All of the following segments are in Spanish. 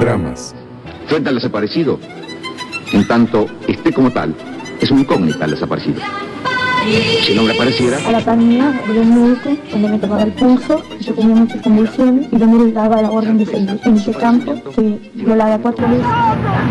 Dramas. Frente al desaparecido, en tanto esté como tal, es una incógnita el desaparecido. Si el hombre apareciera... A la par mía, había un médico donde me tomaba el pulso, yo tenía muchas convulsiones y donde le daba la orden de seguir. En ese campo se violaba 4 veces.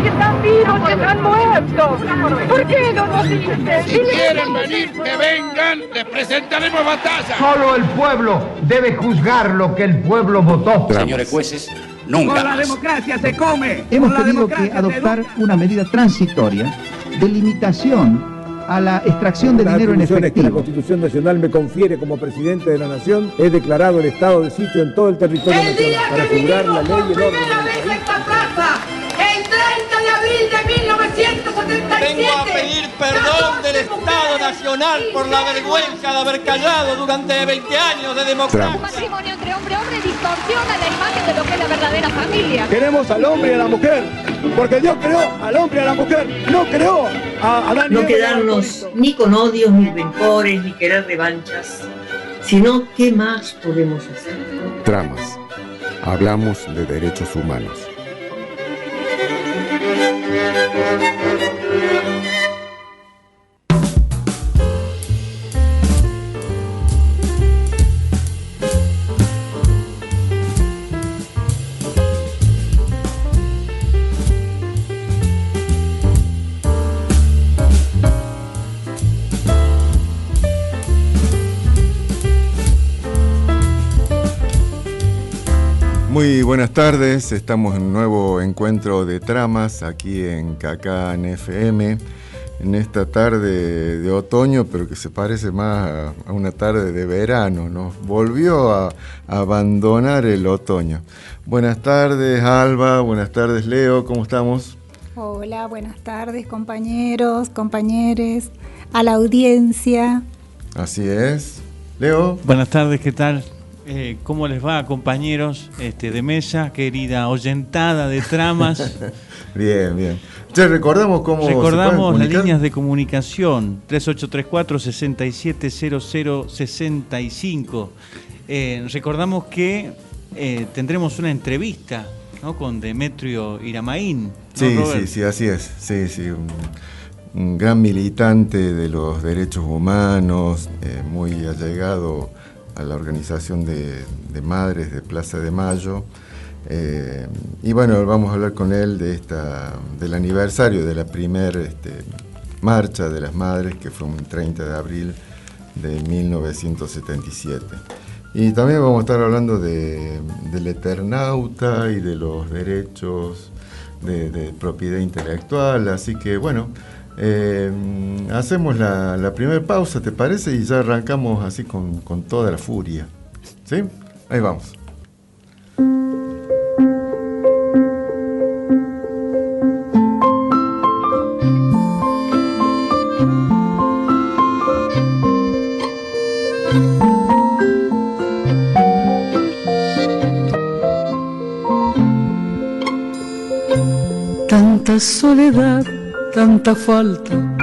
¡Que están vivos, que están muertos! ¿Por qué no nos dicen? Si quieren venir, que vengan, les presentaremos batalla. Solo el pueblo debe juzgar lo que el pueblo votó. Señores jueces, nunca Con la democracia se come. Hemos tenido que adoptar una medida transitoria de limitación a la extracción de dinero en efectivo. Que la Constitución Nacional me confiere como presidente de la Nación, he declarado el estado de sitio en todo el territorio nacional para asegurar la ley y el orden. Primera vez en esta plaza, el 30 de abril de 1977. Vengo a pedir perdón del Estado Nacional por la vergüenza de haber callado durante 20 años de democracia. El matrimonio entre hombre y hombre distorsiona la imagen de lo que es la verdadera familia. Queremos al hombre y a la mujer, porque Dios creó al hombre y a la mujer, no creó a Adán y Eva. No quedarnos ni con odios, ni rencores, ni querer revanchas, sino qué más podemos hacer. Dramas. Hablamos de derechos humanos. Muy buenas tardes, estamos en un nuevo encuentro de tramas aquí en Cacán FM, en esta tarde de otoño, pero que se parece más a una tarde de verano, nos volvió a abandonar el otoño. Buenas tardes Alba, buenas tardes Leo, ¿cómo estamos? Hola, buenas tardes compañeros, compañeres, a la audiencia. Así es, Leo. Buenas tardes, ¿qué tal? ¿Cómo les va, compañeros de mesa, querida oyentada de tramas? Bien, bien. Ya recordamos las líneas de comunicación, 3834-670065. Recordamos que tendremos una entrevista, ¿no?, con Demetrio Iramaín, ¿no, sí, Robert? Sí, así es. Sí, un gran militante de los derechos humanos, muy allegado a la organización de madres de Plaza de Mayo, y bueno, vamos a hablar con él del aniversario de la primer marcha de las madres, que fue un 30 de abril de 1977. Y también vamos a estar hablando del Eternauta y de los derechos de propiedad intelectual, así que bueno, hacemos la primera pausa, ¿te parece? Y ya arrancamos así con toda la furia. ¿Sí? Ahí vamos. Tanta soledad, tanta falta,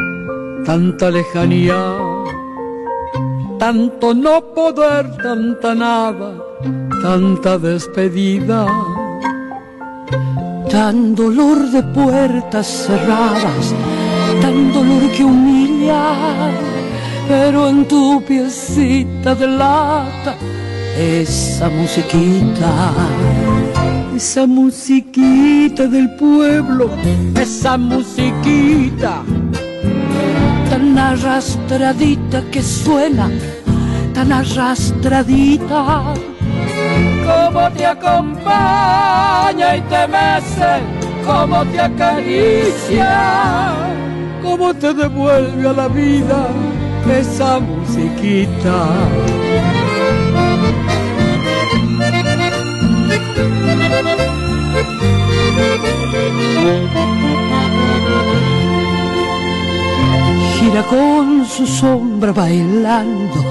tanta lejanía, tanto no poder, tanta nada, tanta despedida, tan dolor de puertas cerradas, tan dolor que humilla, pero en tu piecita de lata, esa musiquita del pueblo, esa musiquita tan arrastradita que suena, tan arrastradita, como te acompaña y te mece, como te acaricia, como te devuelve a la vida esa musiquita. Gira con su sombra bailando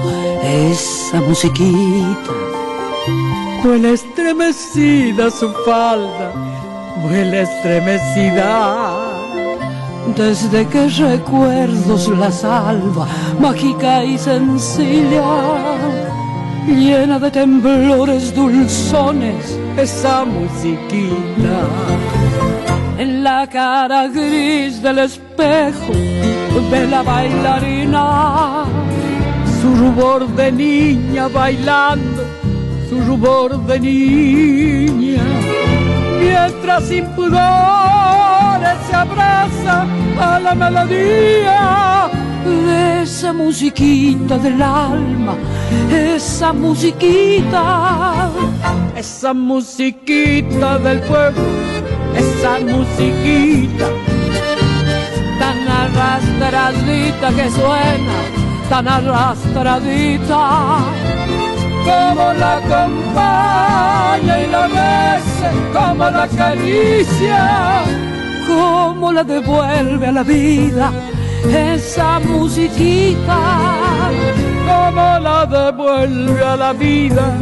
esa musiquita, vuela estremecida su falda, vuela estremecida, desde que recuerdos la salva, mágica y sencilla, llena de temblores dulzones, esa musiquita. En la cara gris del espejo de la bailarina, su rubor de niña bailando, su rubor de niña, mientras sin pudores se abraza a la melodía de esa musiquita del alma, esa musiquita del pueblo, esa musiquita tan arrastradita que suena, tan arrastradita, como la acompaña y la besa, como la acaricia, como la devuelve a la vida esa musiquita, como la devuelve a la vida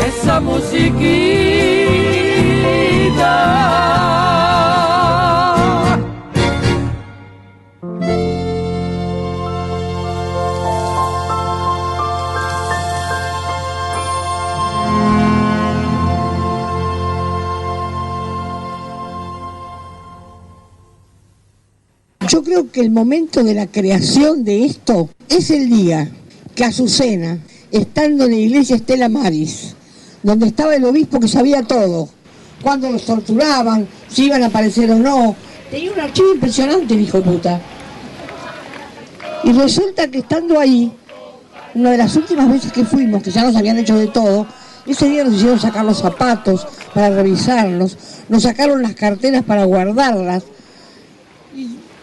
esa musiquita. Yo creo que el momento de la creación de esto es el día que Azucena, estando en la iglesia Estela Maris, donde estaba el obispo que sabía todo, cuando los torturaban, si iban a aparecer o no, tenía un archivo impresionante el hijo de puta. Y resulta que estando ahí, una de las últimas veces que fuimos, que ya nos habían hecho de todo, ese día nos hicieron sacar los zapatos para revisarlos, nos sacaron las carteras para guardarlas.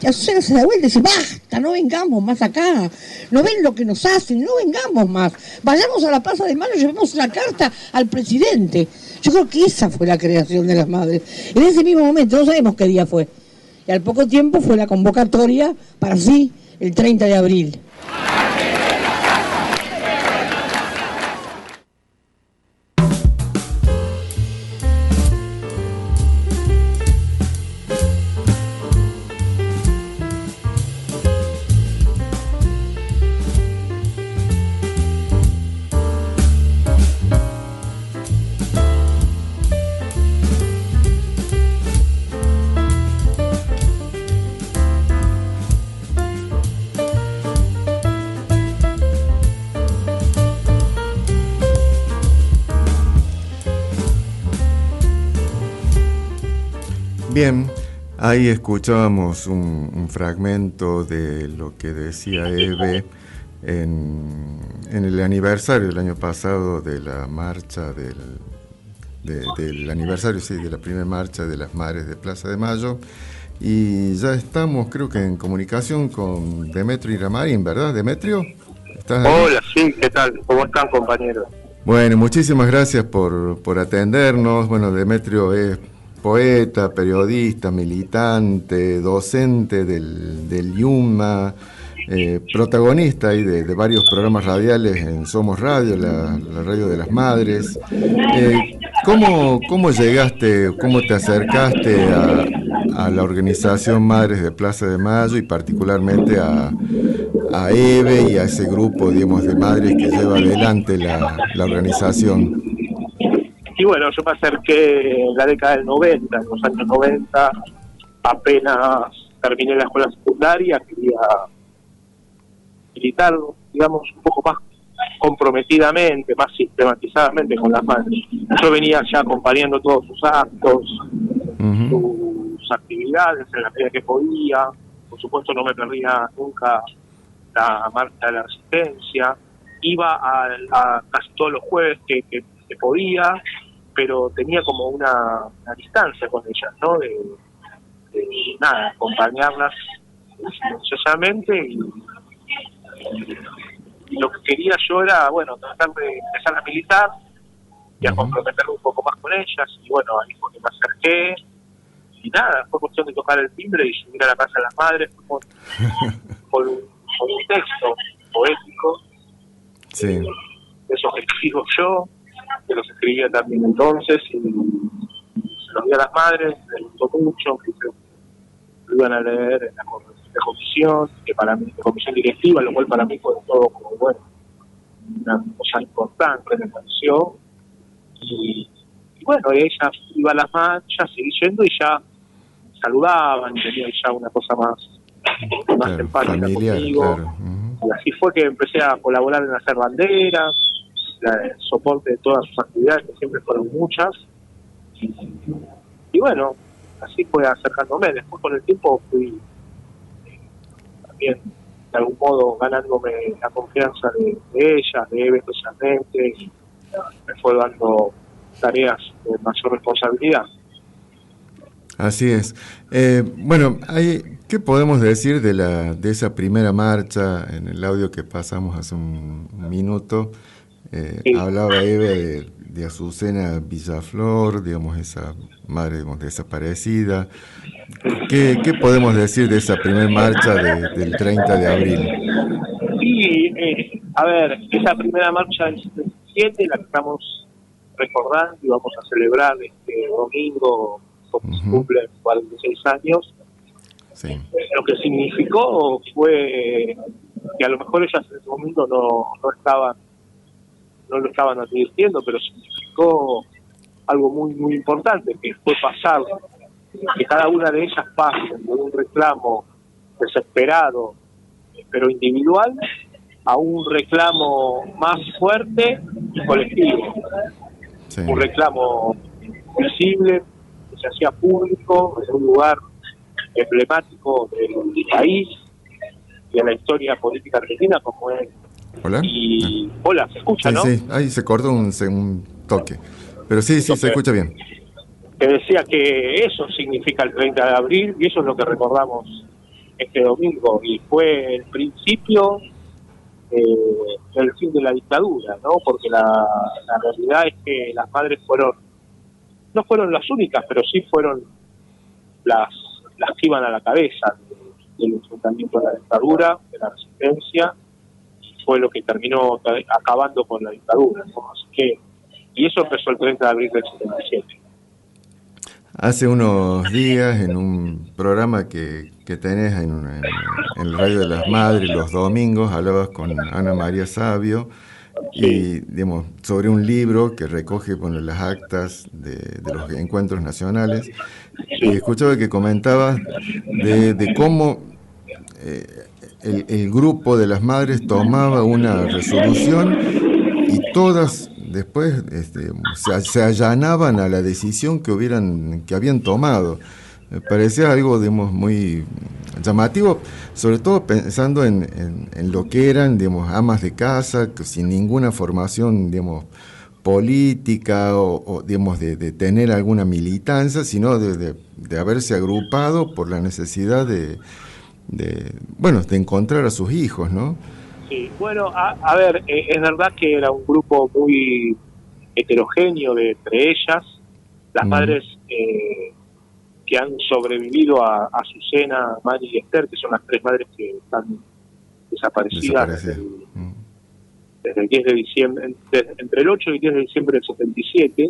Y Azucena se da vuelta y dice, basta, no vengamos más acá, no ven lo que nos hacen, no vengamos más, vayamos a la Plaza de Mayo y llevemos una carta al presidente. Yo creo que esa fue la creación de las madres. En ese mismo momento, no sabemos qué día fue, y al poco tiempo fue la convocatoria para sí, el 30 de abril. Bien, ahí escuchábamos un fragmento de lo que decía Eve en el aniversario del año pasado de la marcha del aniversario, sí, de la primera marcha de las Madres de Plaza de Mayo. Y ya estamos, creo que en comunicación con Demetrio Iramarín, ¿verdad, Demetrio? ¿Estás ahí? Hola, sí, ¿qué tal? ¿Cómo están, compañeros? Bueno, muchísimas gracias por atendernos. Bueno, Demetrio es poeta, periodista, militante, docente del IUMA, protagonista ahí de varios programas radiales en Somos Radio, la radio de las madres. ¿Cómo llegaste, cómo te acercaste a la organización Madres de Plaza de Mayo y particularmente a Eve y a ese grupo, digamos, de madres que lleva adelante la organización? Y bueno, yo me acerqué en la década del 90, en los años 90, apenas terminé la escuela secundaria, quería militar, digamos, un poco más comprometidamente, más sistematizadamente con las madres. Yo venía ya acompañando todos sus actos, sus actividades en la medida que podía. Por supuesto no me perdía nunca la marcha de la Resistencia. Iba a casi todos los jueves que podía, pero tenía como una distancia con ellas, ¿no? De nada, acompañarlas silenciosamente y lo que quería yo era, bueno, tratar de empezar a militar y a comprometerme un poco más con ellas, y bueno, ahí fue que me acerqué, y nada, fue cuestión de tocar el timbre y subir a la Casa de las Madres con un texto poético, sí, de esos que escribo yo, que los escribía también entonces, y se los di a las madres, les gustó mucho, que lo iban a leer en la comisión, que para mí, la comisión directiva, lo cual para mí fue todo como, bueno, una cosa importante, me pareció. Y bueno, ella iba a las marchas, seguí yendo y ya saludaban, y tenían ya una cosa más claro, empática familiar, conmigo. Claro. Y así fue que empecé a colaborar en hacer banderas, el soporte de todas sus actividades, que siempre fueron muchas. Y bueno, así fue acercándome. Después con el tiempo fui también de algún modo ganándome la confianza de ella, de Eve especialmente, y me fue dando tareas de mayor responsabilidad. Así es. Bueno, ¿qué podemos decir de esa primera marcha? En el audio que pasamos hace un minuto, sí. Hablaba Eve de Azucena Villaflor, digamos, esa madre, digamos, desaparecida. ¿Qué podemos decir de esa primera marcha del 30 de abril? Sí, a ver, esa primera marcha del 77, la que estamos recordando y vamos a celebrar este domingo, como se cumplen 46 años. Sí. Lo que significó fue que a lo mejor ellas en ese momento no lo estaban advirtiendo, pero significó algo muy importante, que fue pasar, que cada una de ellas pase de un reclamo desesperado, pero individual, a un reclamo más fuerte y colectivo. Sí. Un reclamo visible, que se hacía público, en un lugar emblemático del país y de la historia política argentina, como es. Hola. Y hola, se escucha, sí, ¿no? Sí, ahí se cortó un toque, pero sí, se escucha bien. Te decía que eso significa el 30 de abril y eso es lo que recordamos este domingo, y fue el principio del fin de la dictadura, ¿no? Porque la realidad es que las madres no fueron las únicas, pero sí fueron las que iban a la cabeza del enfrentamiento a la dictadura, de la resistencia, y fue lo que terminó acabando con la dictadura, ¿no? Así que, y eso empezó el 30 de abril del 77. Hace unos días, en un programa que tenés en el Radio de las Madres, los domingos, hablabas con Ana María Sabio, y digamos, sobre un libro que recoge las actas de los encuentros nacionales, y escuchaba que comentabas de cómo el grupo de las madres tomaba una resolución y todas después se allanaban a la decisión que habían tomado. Me parecía algo, digamos, muy llamativo, sobre todo pensando en lo que eran, digamos, amas de casa, que sin ninguna formación, digamos, política o digamos, de tener alguna militancia, sino de haberse agrupado por la necesidad de encontrar a sus hijos, ¿no? Sí, bueno, a ver, es verdad que era un grupo muy heterogéneo entre ellas, las madres que han sobrevivido a Azucena, Mari y Esther, que son las tres madres que están desaparecidas desde el 10 de diciembre, entre el 8 y el 10 de diciembre del 77,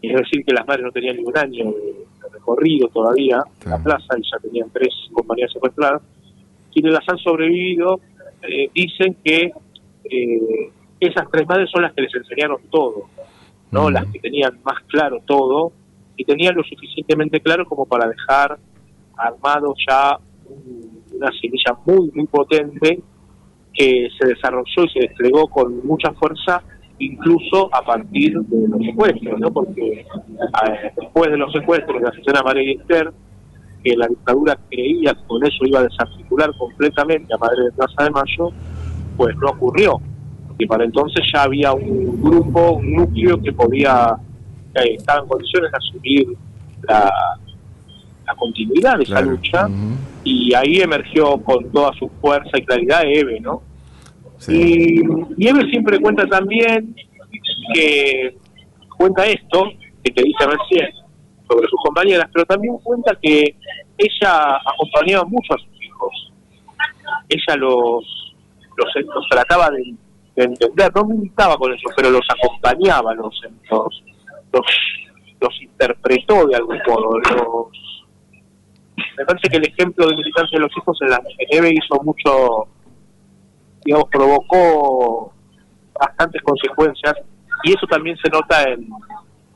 y es decir que las madres no tenían ni un año de recorrido todavía en la plaza y ya tenían 3 compañías secuestradas. Quienes las han sobrevivido dicen que esas tres madres son las que les enseñaron todo, ¿no? Las que tenían más claro todo y tenían lo suficientemente claro como para dejar armado ya una semilla muy potente que se desarrolló y se desplegó con mucha fuerza, incluso a partir de los secuestros, ¿no? Porque después de los secuestros de Azucena, María y Esther, que la dictadura creía que con eso iba a desarticular completamente a Madre de Plaza de Mayo, pues no ocurrió. Y para entonces ya había un grupo, un núcleo que podía, estaba en condiciones de asumir la continuidad de esa lucha, y ahí emergió con toda su fuerza y claridad Eve, ¿no? Sí. Y Eve siempre cuenta también cuenta esto que te dije recién sobre sus compañeras, pero también cuenta que ella acompañaba mucho a sus hijos. Ella los trataba de entender, no militaba con ellos, pero los acompañaba, los interpretó de algún modo. Me parece que el ejemplo de militancia de los hijos en Eve hizo mucho, digamos, provocó bastantes consecuencias, y eso también se nota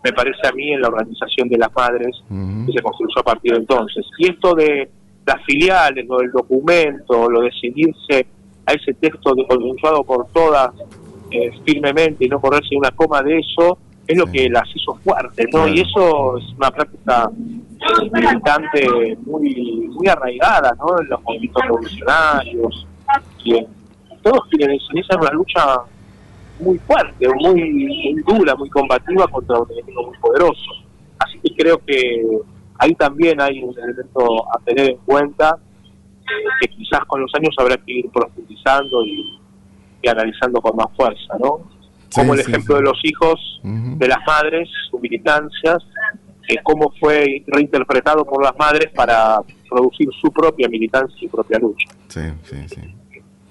me parece a mí, en la organización de las madres que se construyó a partir de entonces. Y esto de las filiales, lo del documento, lo de seguirse a ese texto consensuado por todas firmemente y no correrse una coma de eso, es lo que las hizo fuertes, ¿no? Claro. Y eso es una práctica militante muy arraigada, ¿no? En los movimientos revolucionarios, y todos quienes inician una lucha muy fuerte, muy dura, muy combativa contra un enemigo muy poderoso. Así que creo que ahí también hay un elemento a tener en cuenta, que quizás con los años habrá que ir profundizando y analizando con más fuerza, ¿no? Como el ejemplo de los hijos, de las madres, sus militancias, cómo fue reinterpretado por las madres para producir su propia militancia y su propia lucha. Sí.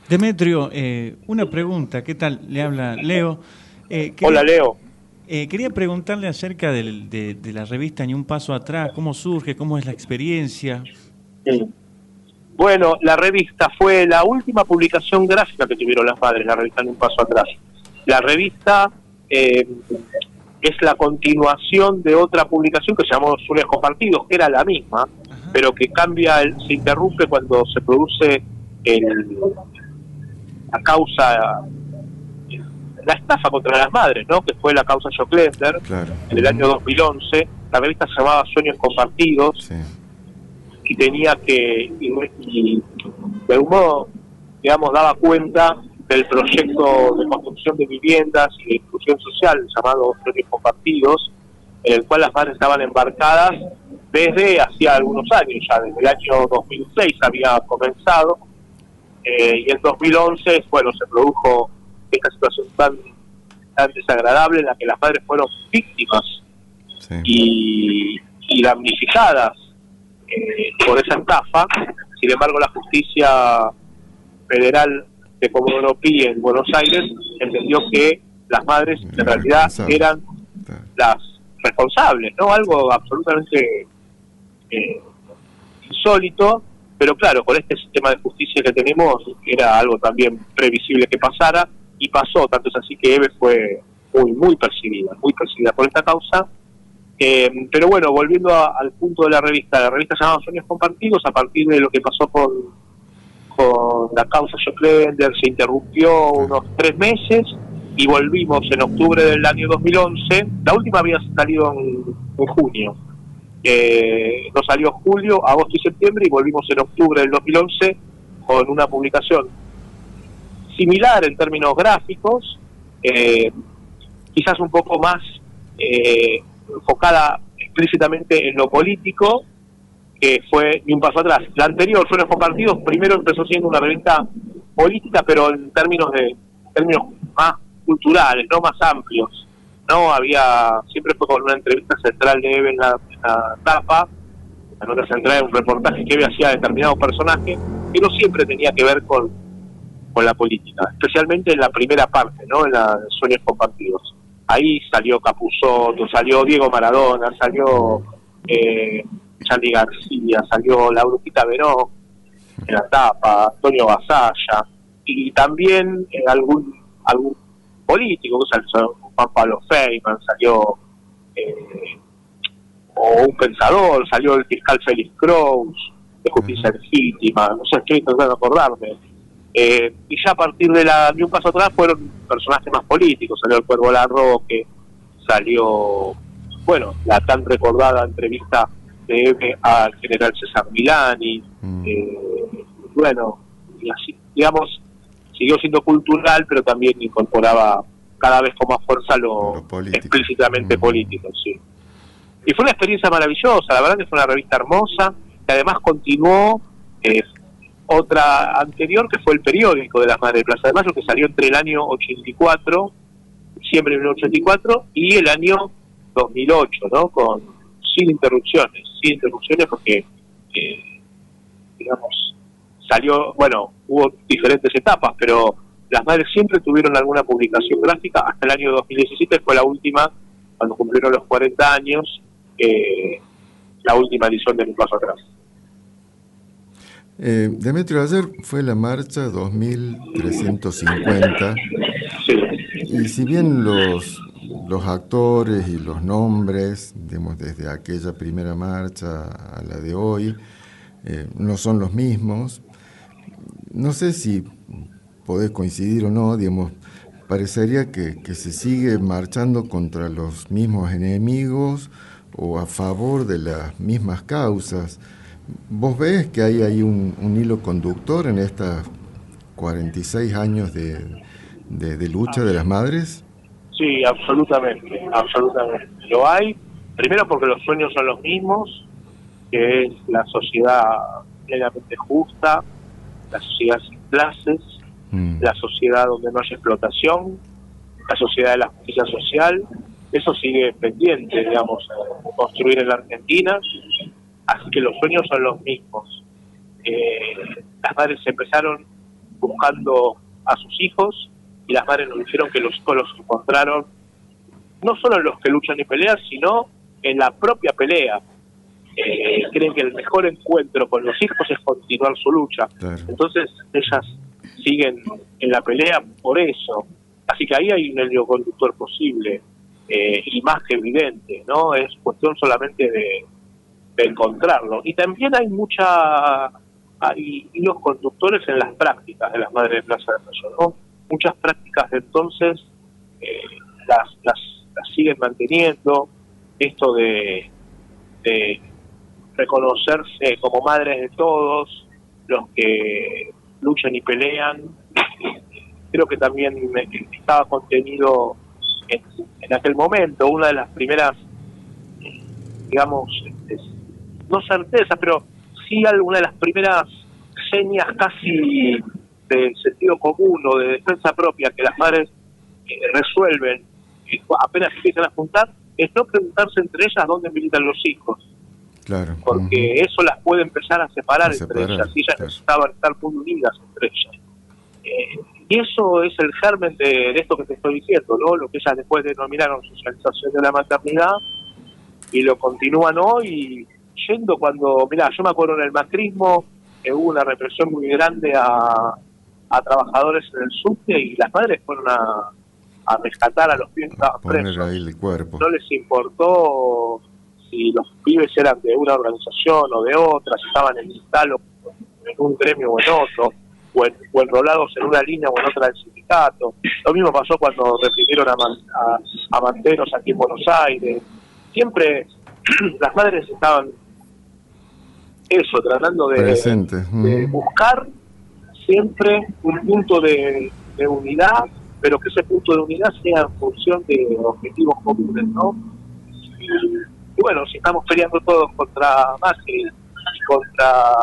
Demetrio, una pregunta, ¿qué tal? Le habla Leo. Hola, Leo. Quería preguntarle acerca de la revista Ni un Paso Atrás, ¿cómo surge, cómo es la experiencia? Sí. Bueno, la revista fue la última publicación gráfica que tuvieron las madres, la revista Ni un Paso Atrás. La revista es la continuación de otra publicación que se llamó Sueños Compartidos, que era la misma, pero que se interrumpe cuando se produce la causa, la estafa contra las madres, ¿no? Que fue la causa Joclender, claro, en el año 2011. La revista se llamaba Sueños Compartidos, y tenía que, y de algún modo, digamos, daba cuenta del proyecto de construcción de viviendas y de inclusión social llamado Sueños Compartidos, en el cual las madres estaban embarcadas desde hacía algunos años, ya desde el año 2006 había comenzado, y en 2011, bueno, se produjo esta situación tan desagradable en la que las madres fueron víctimas y damnificadas por esa estafa. Sin embargo, la justicia federal de Comodoro Pi en Buenos Aires entendió que las madres en realidad eran las responsables, ¿no? Algo absolutamente insólito, pero claro, con este sistema de justicia que tenemos era algo también previsible que pasara, y pasó. Tanto es así que Eve fue muy perseguida por esta causa. Pero bueno, volviendo al punto de la revista se llamaba Sueños Compartidos. A partir de lo que pasó con la causa Joclender, se interrumpió unos 3 meses y volvimos en octubre del año 2011. La última había salido en junio, nos salió julio, agosto y septiembre, y volvimos en octubre del 2011 con una publicación similar en términos gráficos, quizás un poco más enfocada explícitamente en lo político, que fue Ni un Paso Atrás. La anterior, Sueños Compartidos, primero empezó siendo una revista política, pero en términos más culturales, no más amplios, ¿no? Siempre fue con una entrevista central de Eve en la tapa, la nota central, un reportaje que Eve hacía de determinado personaje, que no siempre tenía que ver con la política, especialmente en la primera parte, ¿no? En la Sueños Compartidos. Ahí salió Capusotto, salió Diego Maradona, salió Charly García, salió la Brujita Veró en la tapa, Antonio Basalla, y también algún político, Juan Pablo Feynman, salió o un pensador, salió el fiscal Félix Kraus, de Justicia Legítima, no sé, estoy tratando de acordarme. Y ya a partir de Ni un Paso Atrás fueron personajes más políticos. Salió el Cuervo Larroque, salió, bueno, la tan recordada entrevista de Eve al general César Milani, bueno, y así, digamos, siguió siendo cultural, pero también incorporaba cada vez con más fuerza lo explícitamente político, sí. Y fue una experiencia maravillosa, la verdad que fue una revista hermosa, que además continuó otra anterior, que fue el periódico de las Madres de Plaza de Mayo, que salió entre el año 84, diciembre de 1984, y el año 2008, ¿no? Sin interrupciones porque, digamos, salió, bueno, hubo diferentes etapas, pero las Madres siempre tuvieron alguna publicación gráfica hasta el año 2017, fue la última, cuando cumplieron los 40 años, la última edición de Ni un Paso Atrás. Demetrio, ayer fue la marcha 2350. Sí. y si bien los actores y los nombres, digamos, desde aquella primera marcha a la de hoy, no son los mismos, no sé si podés coincidir o no, digamos, parecería que se sigue marchando contra los mismos enemigos o a favor de las mismas causas. ¿Vos ves que hay ahí un hilo conductor en estos 46 años de lucha de las madres? Sí, absolutamente, absolutamente. Lo hay, primero porque los sueños son los mismos, que es la sociedad plenamente justa, la sociedad sin clases, la sociedad donde no hay explotación, la sociedad de la justicia social. Eso sigue pendiente, digamos, construir en la Argentina, así que los sueños son los mismos. Las madres empezaron buscando a sus hijos, y las madres nos dijeron que los hijos los encontraron no solo en los que luchan y pelean, sino en la propia pelea. Creen que el mejor encuentro con los hijos es continuar su lucha. Claro. Entonces ellas siguen en la pelea por eso. Así que ahí hay un hilo conductor posible, y más que evidente, ¿no? Es cuestión solamente de encontrarlo. Y también hay hilos conductores en las prácticas de las madres de Plaza de Mayo, ¿no? Muchas prácticas de entonces las siguen manteniendo. Esto de reconocerse como madres de todos los que luchan y pelean, creo que también estaba contenido en aquel momento. Una de las primeras, digamos, no certezas, pero sí alguna de las primeras señas casi de sentido común o de defensa propia que las madres resuelven apenas empiezan a juntar, es no preguntarse entre ellas dónde militan los hijos. Claro. Porque eso las puede empezar a separar entre ellas, y ellas necesitaban estar muy unidas entre ellas. Y eso es el germen de esto que te estoy diciendo, ¿no? Lo que ellas después denominaron socialización de la maternidad, y lo continúan hoy, yendo cuando, mirá, yo me acuerdo en el macrismo, hubo una represión muy grande a trabajadores en el subte, y las madres fueron a rescatar a los pibes que estaban presos. Ahí el cuerpo. No les importó si los pibes eran de una organización o de otra, si estaban en instalo en un gremio o en otro, o enrolados en una línea o en otra del sindicato. Lo mismo pasó cuando reprimieron a manteros aquí en Buenos Aires. Siempre las madres estaban tratando de buscar siempre un punto de unidad, pero que ese punto de unidad sea en función de objetivos comunes, ¿no? Y bueno, si estamos peleando todos contra Macri y contra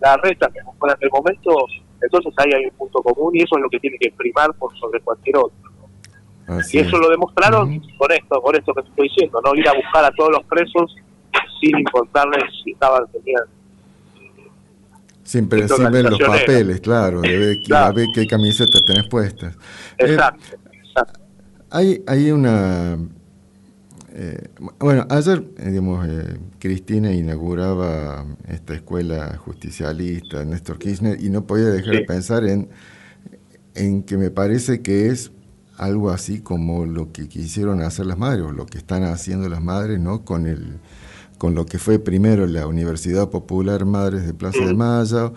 Larreta, que fue en aquel momento, entonces ahí hay un punto común, y eso es lo que tiene que primar por sobre cualquier otro, ¿no? Y eso lo demostraron con esto que te estoy diciendo, ¿no? Ir a buscar a todos los presos sin importarles si estaban teniendo. Sin ver los papeles, claro, de ver qué camiseta tenés puestas. Exacto. Hay una... bueno, ayer, digamos, Cristina inauguraba esta escuela justicialista, Néstor Kirchner, y no podía dejar de pensar en que me parece que es algo así como lo que quisieron hacer las madres, o lo que están haciendo las madres, ¿no? Con lo que fue primero la Universidad Popular Madres de Plaza de Mayo,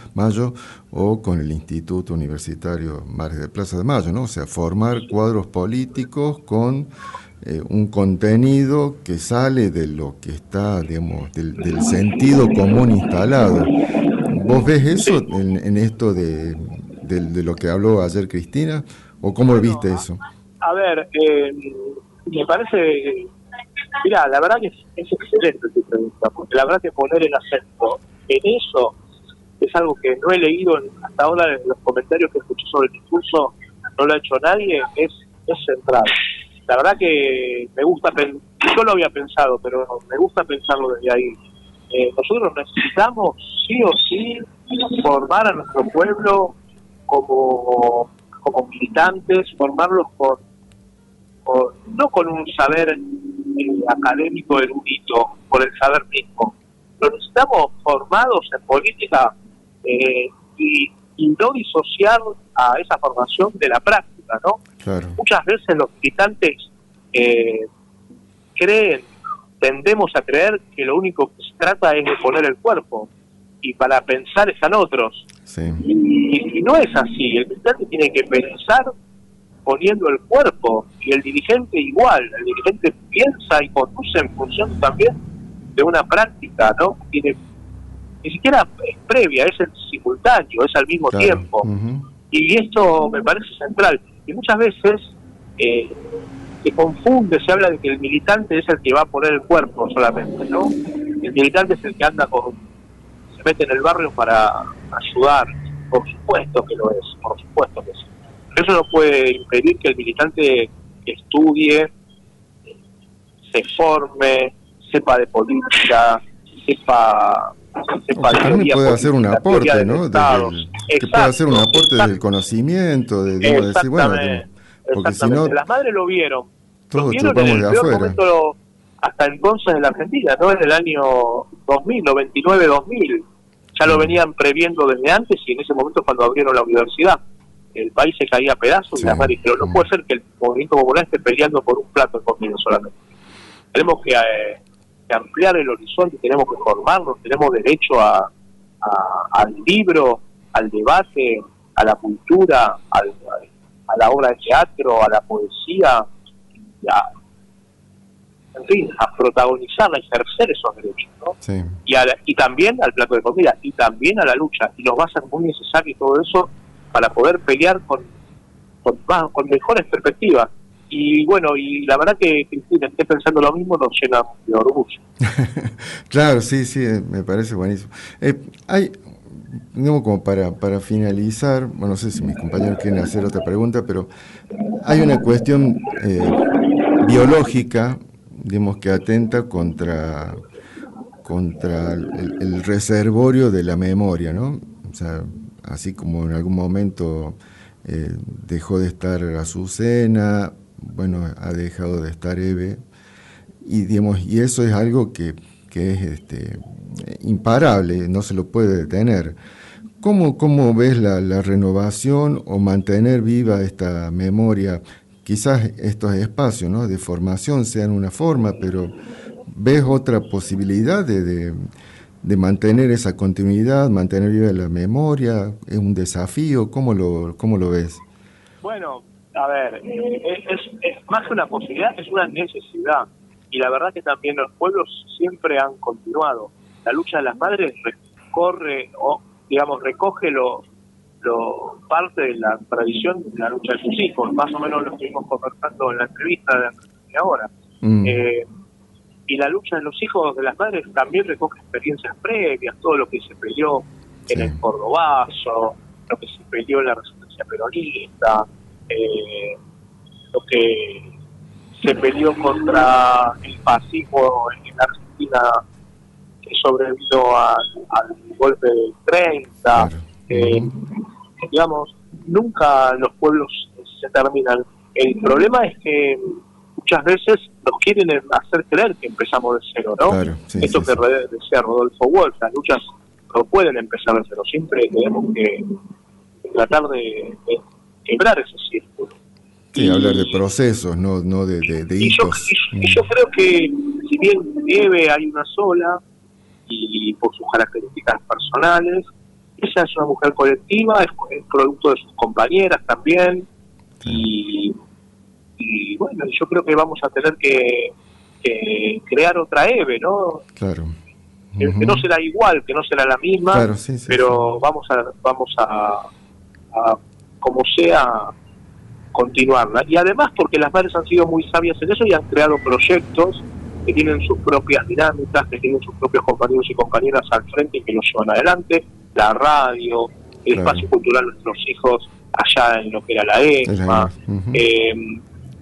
o con el Instituto Universitario Madres de Plaza de Mayo, ¿no? O sea, formar cuadros políticos con un contenido que sale de lo que está, digamos, del sentido común instalado. ¿Vos ves eso en esto de lo que habló ayer Cristina? ¿O cómo viste eso? A ver, me parece... Mirá, la verdad que es excelente tu pregunta, porque la verdad que poner el acento en eso es algo que no he leído hasta ahora en los comentarios que escuché sobre el discurso, no lo ha hecho nadie, es central. La verdad que me gusta, yo lo había pensado, pero me gusta pensarlo desde ahí. Nosotros necesitamos sí o sí formar a nuestro pueblo como militantes, formarlos no con un saber académico erudito, por el saber mismo. Lo necesitamos formados en política, y no disociar a esa formación de la práctica. otra, ¿no? Claro. Muchas veces los militantes tendemos a creer que lo único que se trata es de poner el cuerpo, y para pensar están otros. Sí. Y no es así. El militante tiene que pensar poniendo el cuerpo, y el dirigente igual. El dirigente piensa y conduce en función también de una práctica, ¿no? Ni siquiera es previa, es el simultáneo, es al mismo tiempo. Y esto me parece central. Y muchas veces se confunde, se habla de que el militante es el que va a poner el cuerpo solamente, ¿no? El militante es el que anda se mete en el barrio para ayudar. Por supuesto que lo es, por supuesto que sí. Eso no puede impedir que el militante estudie, se forme, sepa de política, sepa también puede hacer un aporte, ¿no? Que puede hacer un aporte del conocimiento, de decir, bueno, porque si no, las madres lo vieron. Todos en el peor momento hasta entonces en la Argentina, no en el año 2000, 99-2000. Ya lo venían previendo desde antes, y en ese momento cuando abrieron la universidad, el país se caía a pedazos, y las madres dijeron, no puede ser que el movimiento popular esté peleando por un plato de comida solamente. Tenemos que ampliar el horizonte, tenemos que formarnos, tenemos derecho al libro, al debate, a la cultura, a la obra de teatro, a la poesía, en fin, a protagonizar, a ejercer esos derechos, ¿no? Sí. Y también al plato de comida, y también a la lucha, y nos va a ser muy necesario todo eso para poder pelear con mejores perspectivas. Y bueno, y la verdad que Cristina esté pensando lo mismo nos llena de orgullo. Claro, sí, me parece buenísimo. Hay, digamos, como para finalizar, bueno, no sé si mis compañeros quieren hacer otra pregunta, pero hay una cuestión biológica, digamos, que atenta contra el reservorio de la memoria, ¿no? O sea, así como en algún momento dejó de estar Azucena, bueno, ha dejado de estar Eve, y digamos, y eso es algo que es imparable, no se lo puede detener. ¿Cómo ves la renovación o mantener viva esta memoria? Quizás estos espacios, ¿no?, de formación sean una forma, pero ¿ves otra posibilidad de mantener esa continuidad, mantener viva la memoria? ¿Es un desafío? ¿Cómo lo ves? Bueno, a ver, es más que una posibilidad, es una necesidad. Y la verdad que también los pueblos siempre han continuado. La lucha de las madres recoge parte de la tradición de la lucha de sus hijos. Más o menos lo estuvimos conversando en la entrevista de ahora. Y la lucha de los hijos de las madres también recoge experiencias previas, todo lo que se peleó en el Cordobazo, lo que se peleó en la resistencia peronista, lo que se peleó contra el fascismo en Argentina, que sobrevino al golpe del 30. Digamos, nunca los pueblos se terminan. El problema es que muchas veces nos quieren hacer creer que empezamos de cero, ¿no? Claro, Esto que decía Rodolfo Wolf, las luchas no pueden empezar de cero, siempre tenemos que tratar de quebrar ese círculo. Sí, hablar de procesos, no de hitos. Y yo creo que, si bien Eve hay una sola, y por sus características personales, ella es una mujer colectiva, es producto de sus compañeras también, y bueno, yo creo que vamos a tener que crear otra Eve, ¿no? Claro. Que no será igual, que no será la misma, claro, pero vamos a como sea, continuarla. Y además porque las madres han sido muy sabias en eso y han creado proyectos que tienen sus propias dinámicas, que tienen sus propios compañeros y compañeras al frente y que los llevan adelante, la radio, el espacio cultural de nuestros hijos allá en lo que era la ESMA,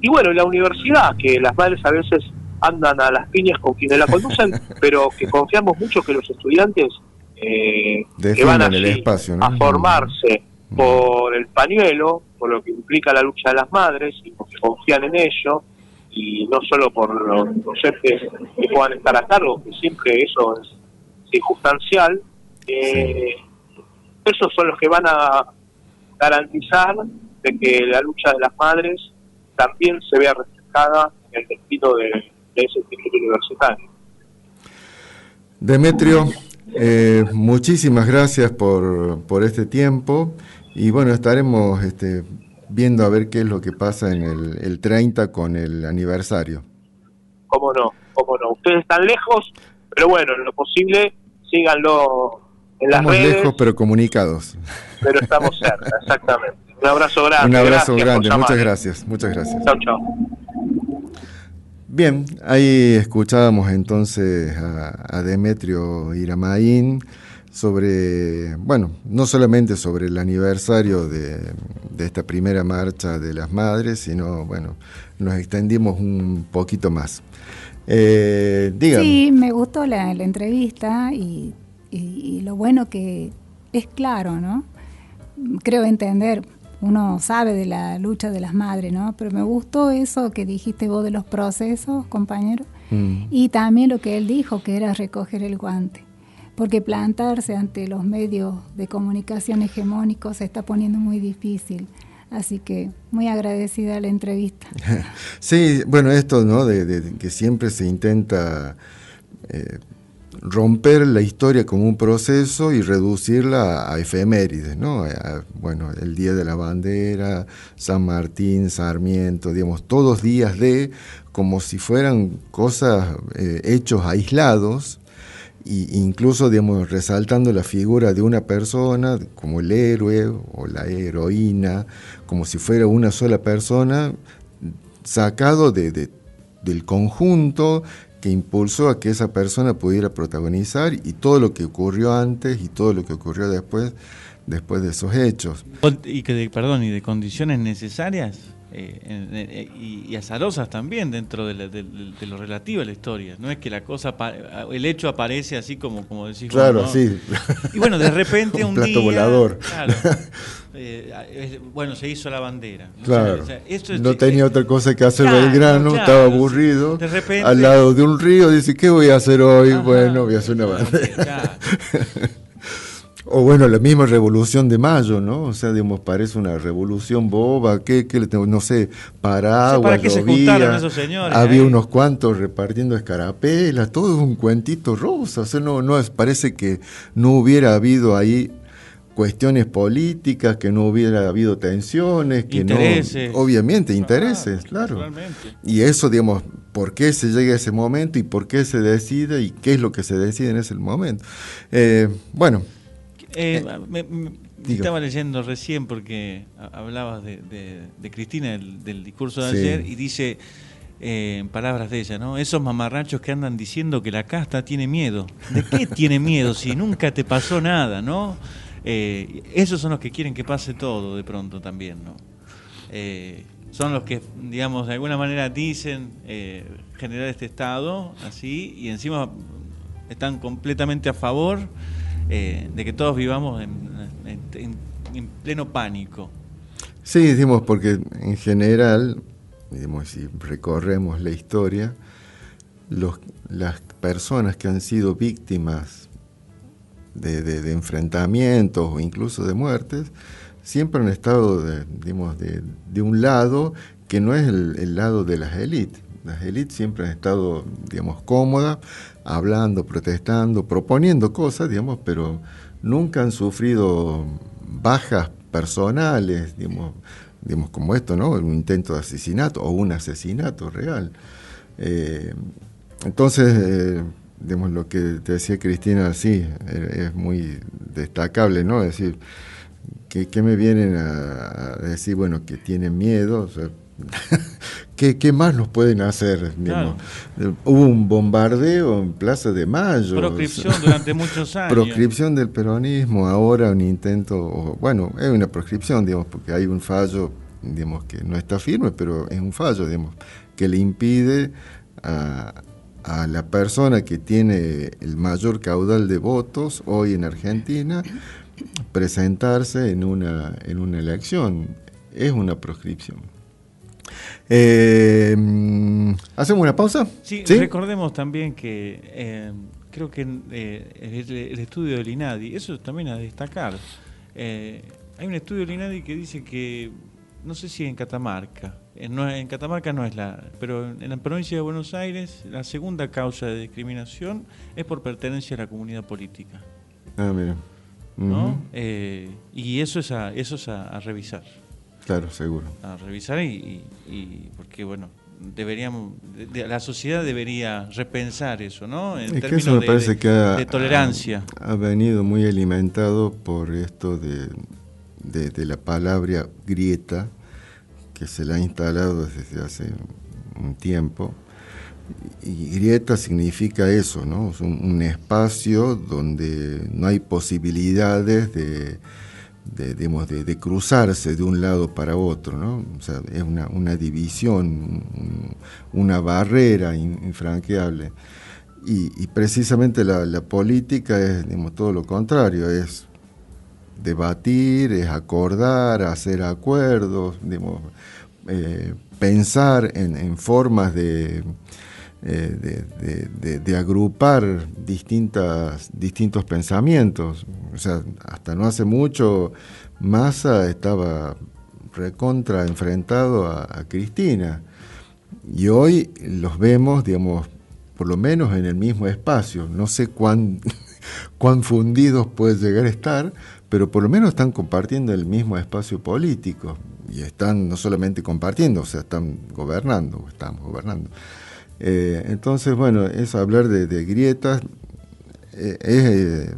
y bueno, la universidad, que las madres a veces andan a las piñas con quienes la conducen, pero que confiamos mucho que los estudiantes que van allí el espacio, ¿no?, a formarse por el pañuelo, por lo que implica la lucha de las madres, y porque confían en ello, y no solo por los docentes que puedan estar a cargo, que siempre eso es circunstancial, esos son los que van a garantizar de que la lucha de las madres también se vea reflejada en el destino de ese instituto universitario. Demetrio, muchísimas gracias por este tiempo y bueno, estaremos viendo a ver qué es lo que pasa en el 30 con el aniversario. Cómo no. Ustedes están lejos, pero bueno, en lo posible síganlo en las redes. Estamos lejos pero comunicados. Pero estamos cerca, exactamente. Un abrazo grande. Un abrazo grande, muchas gracias. Chau, chau. Bien, ahí escuchábamos entonces a Demetrio Iramayín sobre, bueno, no solamente sobre el aniversario de esta primera marcha de las madres, sino, bueno, nos extendimos un poquito más. Dígame. Sí, me gustó la entrevista y lo bueno que es claro, ¿no? Creo entender. Uno sabe de la lucha de las madres, ¿no? Pero me gustó eso que dijiste vos de los procesos, compañero, y también lo que él dijo, que era recoger el guante, porque plantarse ante los medios de comunicación hegemónicos se está poniendo muy difícil. Así que muy agradecida la entrevista. Sí, bueno, esto, ¿no? De que siempre se intenta romper la historia como un proceso y reducirla a efemérides, ¿no? Bueno, el Día de la Bandera, San Martín, Sarmiento, digamos, todos días como si fueran cosas, hechos aislados, e incluso, digamos, resaltando la figura de una persona como el héroe o la heroína, como si fuera una sola persona, sacado del conjunto que impulsó a que esa persona pudiera protagonizar y todo lo que ocurrió antes y todo lo que ocurrió después de esos hechos. Y de condiciones necesarias y azarosas también dentro de lo relativo a la historia. No es que la cosa, el hecho aparece así como decís claro, vos, ¿no? Sí. Y bueno, de repente un plato día, volador. Claro, bueno, se hizo la bandera. Claro. O sea, esto no tenía otra cosa que hacer claro, Belgrano, claro, estaba aburrido, de repente, al lado de un río, dice, ¿qué voy a hacer hoy? Ajá, bueno, voy a hacer una bandera. Claro. O bueno, la misma Revolución de Mayo, ¿no? O sea, digamos, parece una revolución boba, ¿qué le tengo? No sé, paraguas, ¿para qué se juntaron esos señores? Había unos cuantos repartiendo escarapelas, todo es un cuentito rosa, o sea, no parece que no hubiera habido ahí cuestiones políticas, que no hubiera habido tensiones, que intereses. No, obviamente, intereses, claro. Naturalmente. Y eso, digamos, ¿por qué se llega a ese momento y por qué se decide y qué es lo que se decide en ese momento? Bueno. Estaba leyendo recién porque hablabas de Cristina, del discurso de sí. ayer, y dice, en palabras de ella, ¿no? Esos mamarrachos que andan diciendo que la casta tiene miedo. ¿De qué tiene miedo si nunca te pasó nada, no? Esos son los que quieren que pase todo de pronto también, ¿no? Son los que, digamos, de alguna manera dicen generar este estado así, y encima están completamente a favor de que todos vivamos en pleno pánico. Sí, decimos, porque en general, digamos, si recorremos la historia, las personas que han sido víctimas de enfrentamientos o incluso de muertes, siempre han estado de un lado que no es el lado de las élites. Las élites siempre han estado, digamos, cómodas, hablando, protestando, proponiendo cosas, digamos, pero nunca han sufrido bajas personales, digamos como esto, ¿no? Un intento de asesinato o un asesinato real. Entonces, digamos, lo que te decía Cristina, sí, es muy destacable, ¿no? Es decir, que me vienen a decir, bueno, que tienen miedo, o sea, ¿Qué más nos pueden hacer? Claro. Hubo un bombardeo en Plaza de Mayo. Proscripción durante muchos años. Proscripción del peronismo, ahora un intento, bueno, es una proscripción, digamos, porque hay un fallo, digamos, que no está firme, pero es un fallo, digamos, que le impide a la persona que tiene el mayor caudal de votos hoy en Argentina presentarse en una elección. Es una proscripción. ¿Hacemos una pausa? Sí, recordemos también que creo que el estudio del INADI, eso también a destacar. Hay un estudio del INADI que dice que no sé si en Catamarca, en Catamarca no es pero en la provincia de Buenos Aires la segunda causa de discriminación es por pertenencia a la comunidad política. Ah, mira. ¿No? Y eso es a revisar. Claro, seguro. A revisar y porque bueno, la sociedad debería repensar eso, ¿no? En términos eso me parece que de tolerancia. Ha venido muy alimentado por esto de la palabra grieta, que se la ha instalado desde hace un tiempo. Y grieta significa eso, ¿no? Es un espacio donde no hay posibilidades de cruzarse de un lado para otro, ¿no? O sea, es una división, una barrera infranqueable. Y precisamente la política es, todo lo contrario, es debatir, es acordar, hacer acuerdos, pensar en formas de agrupar distintos pensamientos. O sea, hasta no hace mucho Massa estaba recontra enfrentado a Cristina, y hoy los vemos, por lo menos en el mismo espacio. No sé cuán fundidos puede llegar a estar, pero por lo menos están compartiendo el mismo espacio político, y están no solamente compartiendo, o sea, estamos gobernando. Entonces, bueno, eso, hablar de grietas es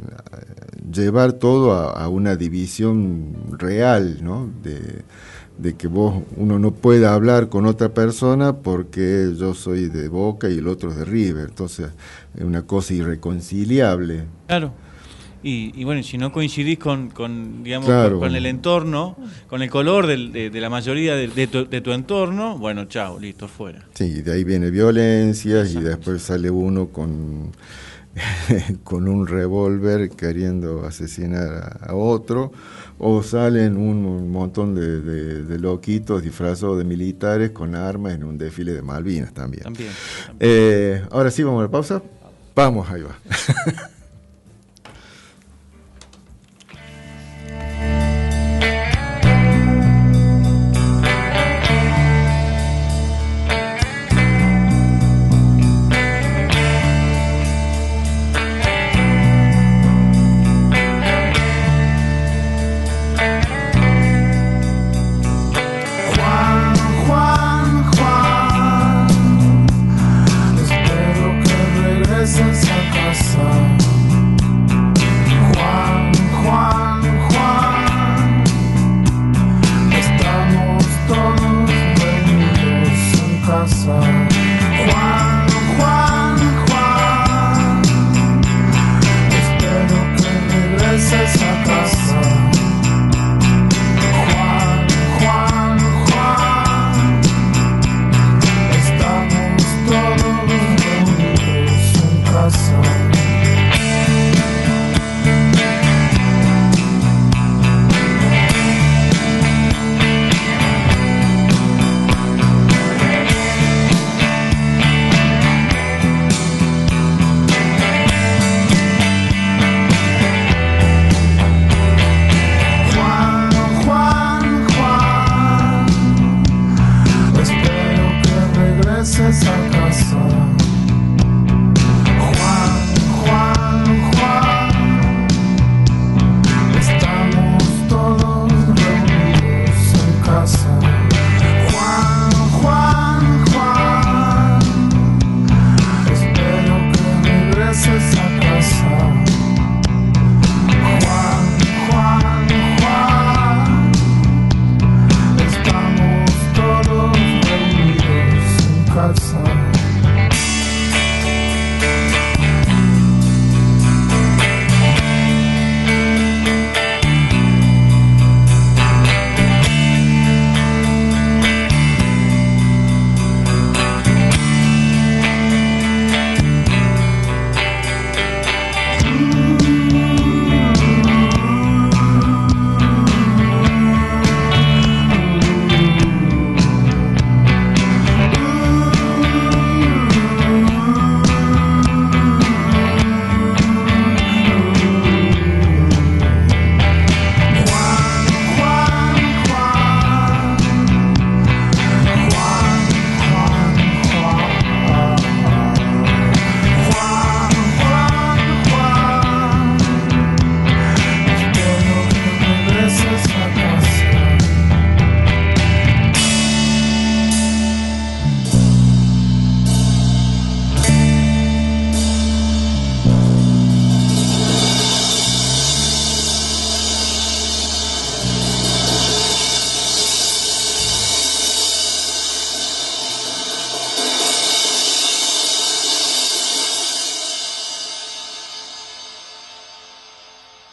llevar todo a una división real, ¿no? De que uno no pueda hablar con otra persona porque yo soy de Boca y el otro es de River. Entonces, es una cosa irreconciliable. Claro. Y bueno, si no coincidís con claro, con el entorno, con el color de la mayoría de tu entorno, bueno, chao, listo, fuera. Sí, de ahí viene violencia. Exacto. Y después sale uno con un revólver queriendo asesinar a otro, o salen un montón de loquitos disfrazados de militares con armas en un desfile de Malvinas también. Ahora sí, vamos a la pausa. Vamos, ahí va.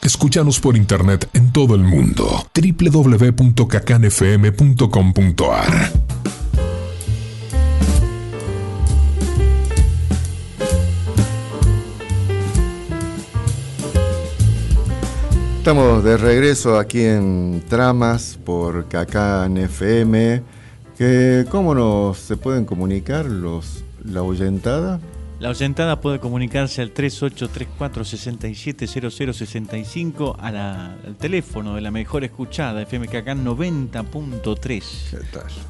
Escúchanos por internet en todo el mundo. www.cacanfm.com.ar. Estamos de regreso aquí en Tramas por Cacán FM. ¿Cómo se pueden comunicar la oyentada? La oyentada puede comunicarse al 3834-670065 al teléfono de la mejor escuchada, FM Cacán 90.3.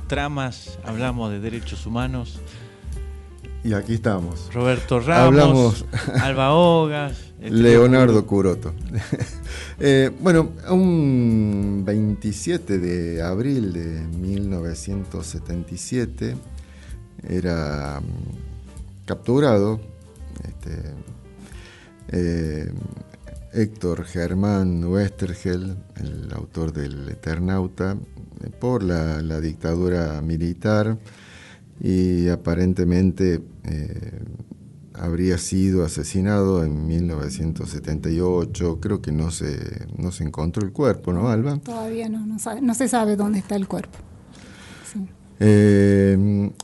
Tramas, hablamos de derechos humanos. Y aquí estamos. Roberto Ramos, Alba Hogas, Leonardo Curoto. Bueno, un 27 de abril de 1977 era capturado Héctor Germán Oesterhel, el autor del Eternauta, por la dictadura militar, y aparentemente habría sido asesinado en 1978. Creo que no se encontró el cuerpo, ¿no, Alba? Todavía no se sabe dónde está el cuerpo. Sí.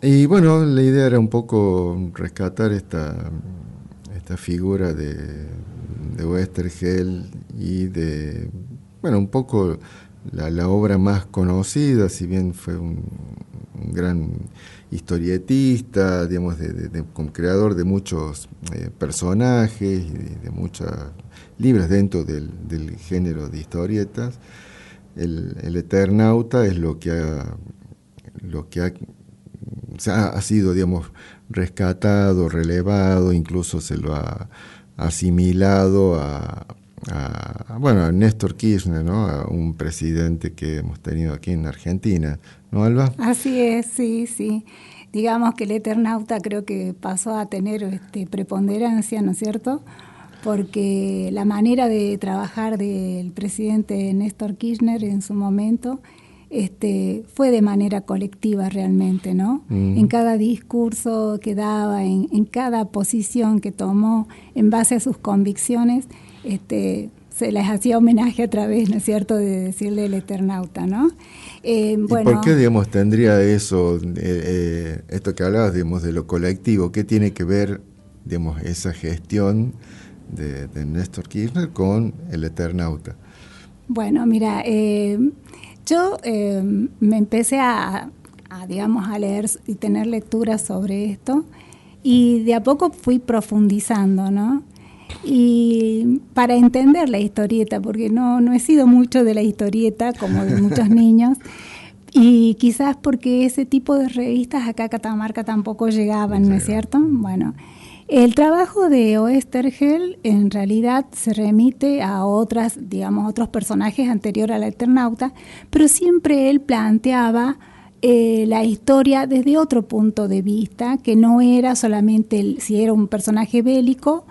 Y bueno, la idea era un poco rescatar esta figura de Oesterhel y de, bueno, un poco la obra más conocida, si bien fue un gran historietista, digamos, como creador de muchos personajes y de muchos libros dentro del género de historietas. El Eternauta es lo que ha sido, digamos, rescatado, relevado, incluso se lo ha asimilado a Néstor Kirchner, ¿no? A un presidente que hemos tenido aquí en Argentina, ¿no, Alba? Así es, sí. Digamos que el Eternauta creo que pasó a tener preponderancia, ¿no es cierto? Porque la manera de trabajar del presidente Néstor Kirchner en su momento fue de manera colectiva realmente, ¿no? En cada discurso que daba, en cada posición que tomó en base a sus convicciones, se les hacía homenaje a través, ¿no es cierto?, de decirle el Eternauta, ¿no? Bueno, ¿y por qué, digamos, tendría eso, esto que hablabas, digamos, de lo colectivo? ¿Qué tiene que ver, digamos, esa gestión de Néstor Kirchner con el Eternauta? Bueno, mira, yo me empecé a leer y tener lecturas sobre esto, y de a poco fui profundizando, ¿no? Y para entender la historieta, porque no he sido mucho de la historieta como de muchos niños, y quizás porque ese tipo de revistas acá a Catamarca tampoco llegaban, ¿no es cierto? Bueno, el trabajo de Oesterhel en realidad se remite a otros personajes anteriores al Eternauta, pero siempre él planteaba la historia desde otro punto de vista, que no era solamente si era un personaje bélico,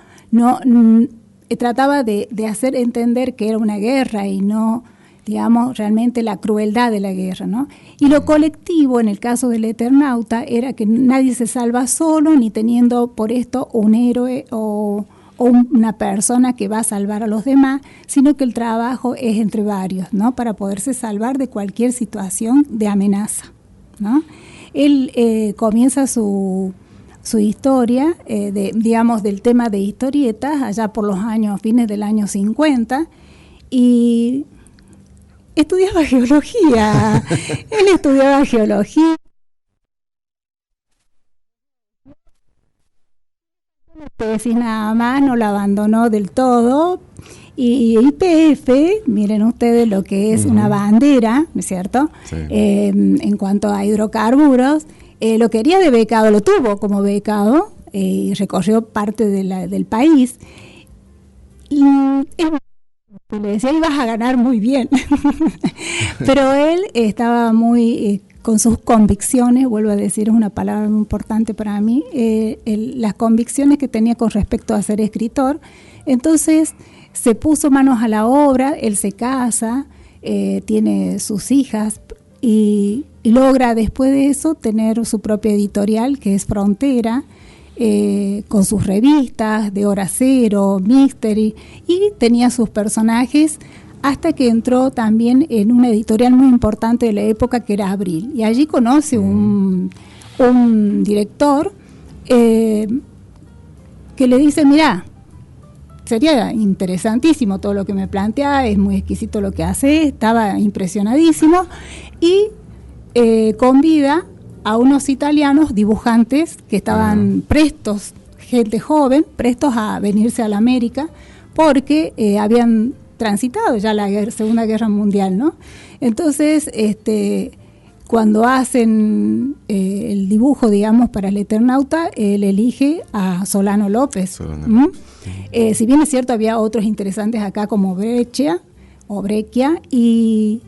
trataba de hacer entender que era una guerra y no, digamos, realmente la crueldad de la guerra, ¿no? Y lo colectivo, en el caso del Eternauta, era que nadie se salva solo, ni teniendo por esto un héroe o una persona que va a salvar a los demás, sino que el trabajo es entre varios, ¿no? Para poderse salvar de cualquier situación de amenaza, ¿no? Él comienza su historia, del tema de historietas, allá por los fines del año 50, y estudiaba geología. Él estudiaba geología. Tesis nada más, no la abandonó del todo. Y YPF, miren ustedes lo que es una bandera, ¿no es cierto? Sí. En cuanto a hidrocarburos, lo quería de becado, lo tuvo como becado, y recorrió parte del país. Y le decía, ibas a ganar muy bien. Pero él estaba muy con sus convicciones, vuelvo a decir, es una palabra muy importante para mí, las convicciones que tenía con respecto a ser escritor. Entonces se puso manos a la obra, él se casa, tiene sus hijas y logra después de eso tener su propia editorial, que es Frontera. con sus revistas de Hora Cero, Mystery, y tenía sus personajes hasta que entró también en una editorial muy importante de la época que era Abril. Y allí conoce un director que le dice, mirá, sería interesantísimo todo lo que me plantea, es muy exquisito lo que hace, estaba impresionadísimo, y convida a unos italianos dibujantes que estaban prestos, gente joven, prestos a venirse a la América, porque habían transitado ya la Segunda Guerra Mundial, ¿no? Entonces, cuando hacen el dibujo, digamos, para el Eternauta, él elige a Solano López. Si bien es cierto, había otros interesantes acá como Breccia, y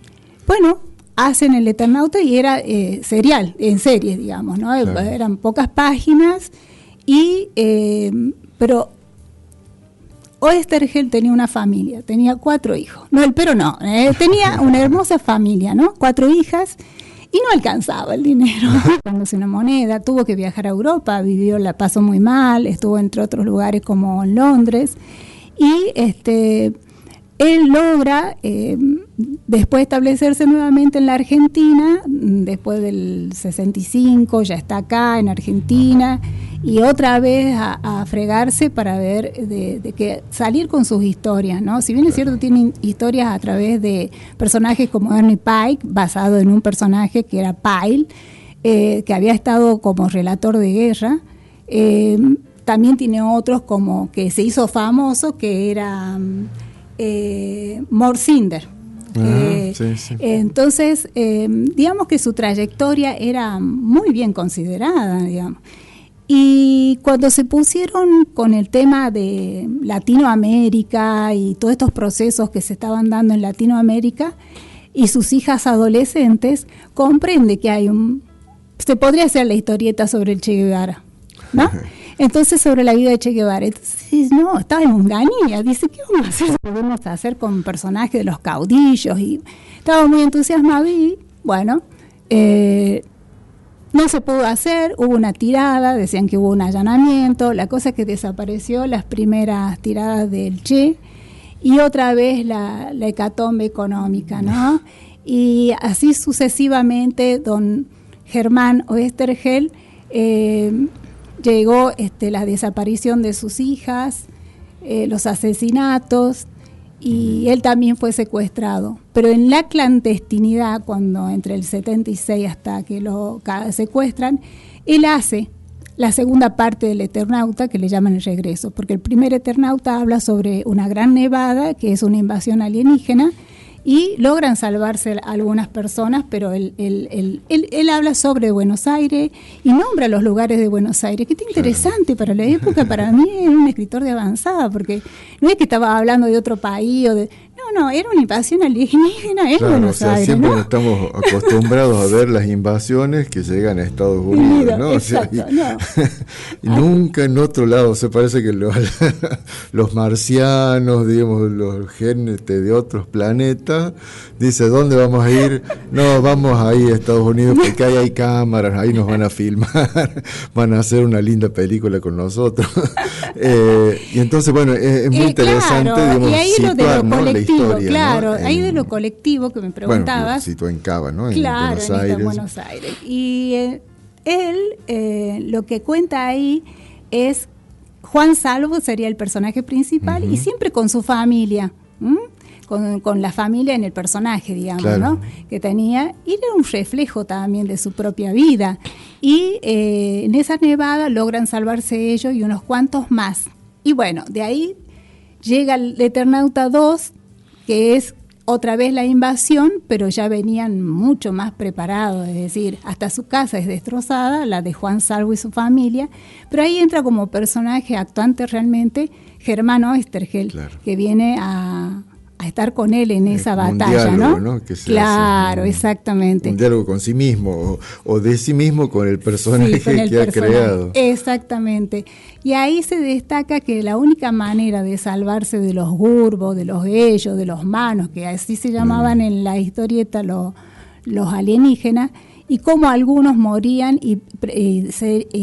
bueno, hacen el Eternauta y era serial, en serie, digamos, ¿no? Claro. Eran pocas páginas, pero Oesterheld tenía una familia, tenía 4 hijos. Tenía una hermosa familia, ¿no? 4 hijas, y no alcanzaba el dinero. Dándose una moneda, tuvo que viajar a Europa, la pasó muy mal, estuvo entre otros lugares como en Londres, y él logra después establecerse nuevamente en la Argentina, después del 65, ya está acá en Argentina, y otra vez a fregarse para ver de que salir con sus historias, ¿no? Si bien es cierto, tienen historias a través de personajes como Ernie Pike, basado en un personaje que era Pyle, que había estado como relator de guerra. También tiene otros como que se hizo famoso, que era Mort Cinder. Sí. Entonces, digamos que su trayectoria era muy bien considerada, digamos. Y cuando se pusieron con el tema de Latinoamérica y todos estos procesos que se estaban dando en Latinoamérica y sus hijas adolescentes, comprende que se podría hacer la historieta sobre el Che Guevara, ¿no? Entonces, sobre la vida de Che Guevara. Entonces, no, estaba en Munganía. Dice, ¿qué vamos a hacer? Podemos hacer con personajes de los caudillos. Y estaba muy entusiasmado y, bueno, no se pudo hacer. Hubo una tirada, decían que hubo un allanamiento. La cosa es que desapareció las primeras tiradas del Che y otra vez la hecatombe económica, ¿no? Y así sucesivamente, don Germán Oesterheld llegó la desaparición de sus hijas, los asesinatos, y él también fue secuestrado. Pero en la clandestinidad, cuando entre el 76 hasta que lo secuestran, él hace la segunda parte del Eternauta, que le llaman El Regreso, porque el primer Eternauta habla sobre una gran nevada, que es una invasión alienígena, y logran salvarse algunas personas, pero él habla sobre Buenos Aires y nombra los lugares de Buenos Aires, que es interesante para la época. Para mí era un escritor de avanzada, porque no es que estaba hablando de otro país o de... No, era una invasión alienígena en Buenos Aires. Siempre ¿no? Estamos acostumbrados a ver las invasiones que llegan a Estados Unidos, ¿no? Exacto, y nunca en otro lado. Se parece que los marcianos, digamos, los genes de otros planetas, dice, ¿dónde vamos a ir? No, vamos ahí a Estados Unidos, porque ahí hay cámaras, ahí nos van a filmar, van a hacer una linda película con nosotros. Y entonces, bueno, es muy interesante, claro, digamos, y ahí situar, ¿no? la historia, claro, ¿no? Ahí de lo colectivo que me preguntabas. Bueno, situó en Cava, ¿no? Claro, en Buenos Aires. Y él lo que cuenta ahí es Juan Salvo sería el personaje principal, y siempre con su familia, con la familia en el personaje, digamos, claro, ¿no? Que tenía, y era un reflejo también de su propia vida. Y en esa nevada logran salvarse ellos y unos cuantos más. Y bueno, de ahí llega el Eternauta 2, que es otra vez la invasión, pero ya venían mucho más preparados, es decir, hasta su casa es destrozada, la de Juan Salvo y su familia, pero ahí entra como personaje actuante realmente Germán Oesterheld, claro, que viene a estar con él en esa batalla, diálogo, ¿no? Que se claro, hace exactamente. Un diálogo con sí mismo, o de sí mismo con el personaje que ha creado. Exactamente. Y ahí se destaca que la única manera de salvarse de los Gurbos, de los Ellos, de los Manos, que así se llamaban en la historieta los alienígenas, y cómo algunos morían y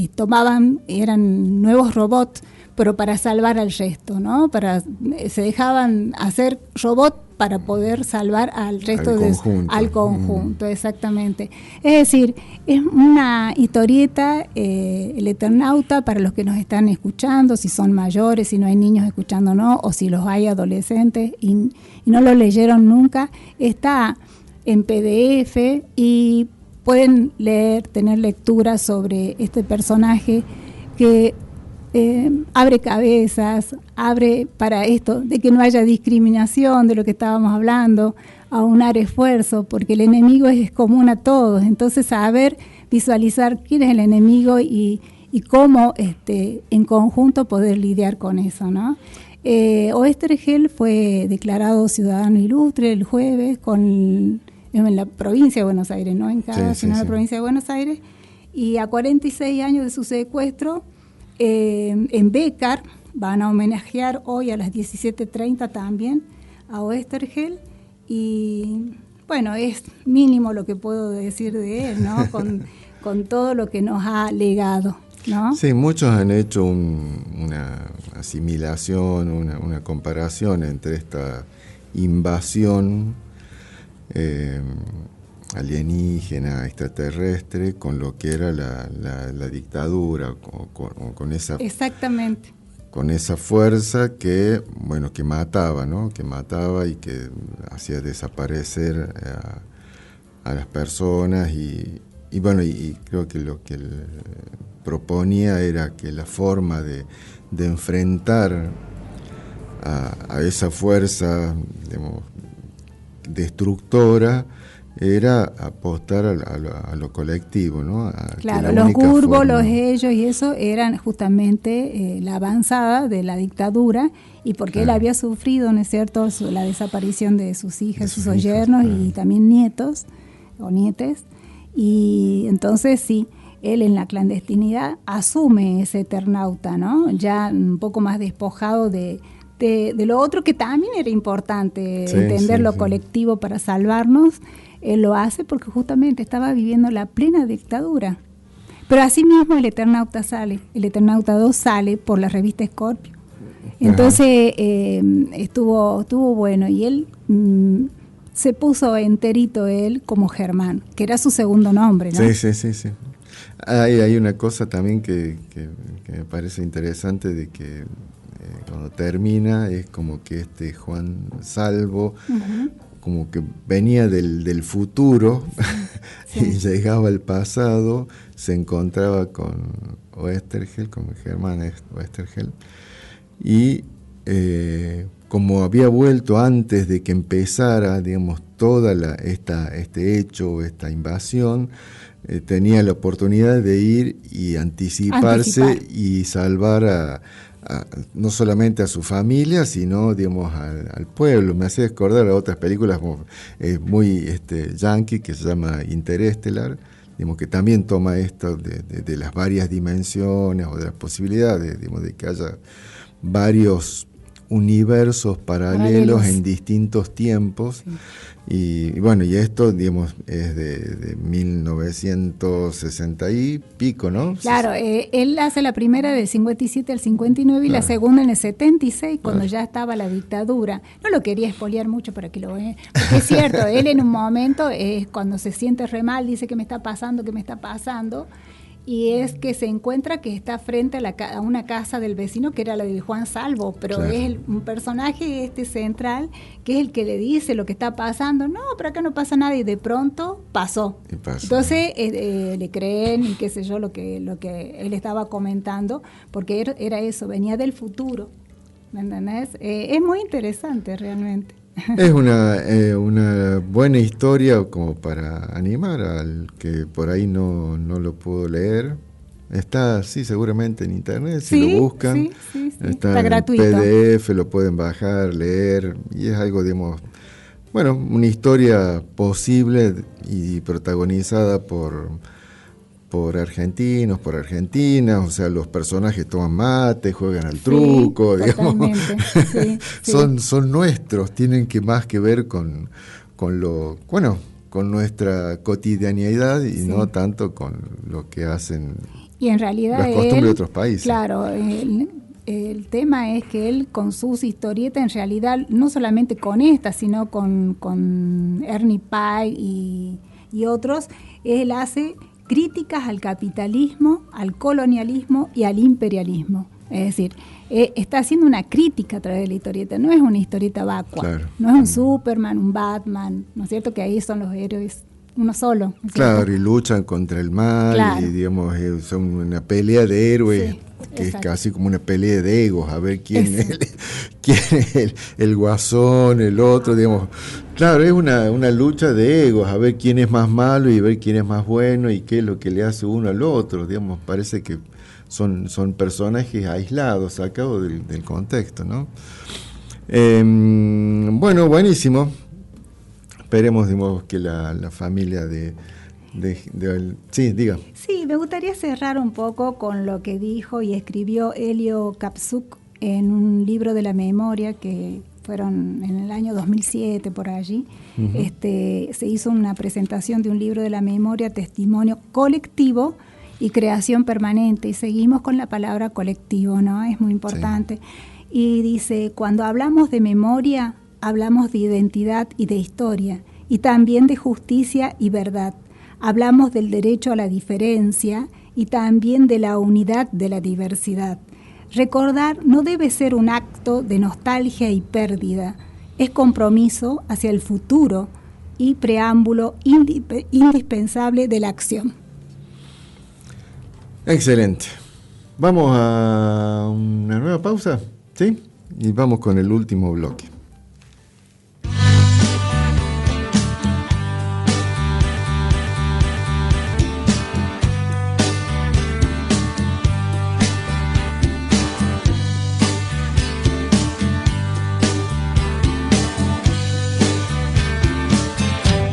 tomaban, eran nuevos robots, pero para salvar al resto, ¿no? Se dejaban hacer robots para poder salvar al resto al conjunto, exactamente. Es decir, es una historieta, El Eternauta, para los que nos están escuchando, si son mayores, si no hay niños escuchando, no, o si los hay adolescentes y no lo leyeron nunca, está en PDF y pueden tener lectura sobre este personaje que abre cabezas, abre para esto, de que no haya discriminación, de lo que estábamos hablando, aunar esfuerzo, porque el enemigo es común a todos. Entonces, saber visualizar quién es el enemigo y cómo en conjunto poder lidiar con eso, ¿no? Oesterheld fue declarado ciudadano ilustre el jueves en la provincia de Buenos Aires, no en Cava, sino en la provincia de Buenos Aires, y a 46 años de su secuestro, en Bécar van a homenajear hoy a las 17:30 también a Oesterheld, y bueno, es mínimo lo que puedo decir de él, ¿no? con todo lo que nos ha legado, ¿no? Sí, muchos han hecho una asimilación, una comparación entre esta invasión alienígena, extraterrestre, con lo que era la dictadura, con esa, exactamente, con esa fuerza que mataba, ¿no? Que mataba y que hacía desaparecer a las personas y creo que lo que él proponía era que la forma de enfrentar a esa fuerza, digamos, destructora, era apostar a lo colectivo, ¿no? Claro, los Gurbo, los ellos y eso eran justamente la avanzada de la dictadura, y porque él había sufrido, ¿no es cierto?, la desaparición de sus hijas, sus yernos y también nietos o nietes, y entonces sí, él en la clandestinidad asume ese Eternauta, ¿no? Ya un poco más despojado de lo otro, que también era importante, entender lo colectivo para salvarnos. Él lo hace porque justamente estaba viviendo la plena dictadura. Pero así mismo el Eternauta 2 sale por la revista Scorpio. Entonces estuvo bueno, y él se puso enterito él como Germán, que era su segundo nombre, ¿no? Sí. Hay una cosa también que me parece interesante, de que cuando termina es como que Juan Salvo como que venía del futuro y llegaba al pasado, se encontraba con Oesterheld, con Germán Oesterheld, y como había vuelto antes de que empezara, digamos, toda este hecho, esta invasión, tenía la oportunidad de ir y anticiparse y salvar no solamente a su familia, sino, digamos, al pueblo. Me hacía acordar a otras películas muy yankee, que se llama Interestelar, digamos, que también toma esto de las varias dimensiones, o de las posibilidades, digamos, de que haya varios universos paralelos en distintos tiempos. Y esto, digamos, es de 1960 y pico, ¿no? Claro, él hace la primera del 57 al 59 y la segunda en el 76, cuando ya estaba la dictadura. No lo quería espolear mucho para que lo vean, porque es cierto, él en un momento, cuando se siente re mal, dice ¿qué me está pasando? Y es que se encuentra que está frente a una casa del vecino, que era la de Juan Salvo, pero es un personaje central, que es el que le dice lo que está pasando. No, pero acá no pasa nada, y de pronto pasó. Entonces le creen, y qué sé yo, lo que él estaba comentando, porque era eso, venía del futuro, ¿me entendés? Es muy interesante realmente. Es una buena historia como para animar al que por ahí no lo pudo leer. Está, seguramente en internet, si lo buscan. Está gratuito. En PDF, lo pueden bajar, leer, y es algo, digamos, una historia posible y protagonizada por argentinos, por argentinas, o sea, los personajes toman mate, juegan al truco, digamos. Son nuestros, tienen más que ver con con nuestra cotidianidad y no tanto con lo que hacen y en realidad las costumbres de otros países. Claro, el tema es que él con sus historietas, en realidad, no solamente con esta, sino con Ernie Pyle y otros, él hace críticas al capitalismo, al colonialismo y al imperialismo. Es decir, está haciendo una crítica a través de la historieta, no es una historieta vacua, claro. No es un Superman, un Batman, ¿no es cierto? Que ahí son los héroes uno solo. ¿No es claro, cierto? Y luchan contra el mal, claro. Y digamos, son una pelea de héroes, sí, que exacto. Es casi como una pelea de egos, a ver quién es el guasón, el otro, digamos. Claro, es una lucha de egos, a ver quién es más malo y ver quién es más bueno y qué es lo que le hace uno al otro, digamos, parece que son personajes aislados, sacados del contexto, ¿no? Bueno, buenísimo. Esperemos, digamos, que la familia sí, diga. Sí, me gustaría cerrar un poco con lo que dijo y escribió Elio Kapsuk en un libro de la memoria que fueron en el año 2007, por allí. Uh-huh. Se hizo una presentación de un libro de la memoria, testimonio colectivo y creación permanente, y seguimos con la palabra colectivo, ¿no? Es muy importante. Sí. Y dice, cuando hablamos de memoria, hablamos de identidad y de historia, y también de justicia y verdad. Hablamos del derecho a la diferencia y también de la unidad de la diversidad. Recordar no debe ser un acto de nostalgia y pérdida, es compromiso hacia el futuro y preámbulo indispensable de la acción. Excelente. Vamos a una nueva pausa, ¿sí? Y vamos con el último bloque.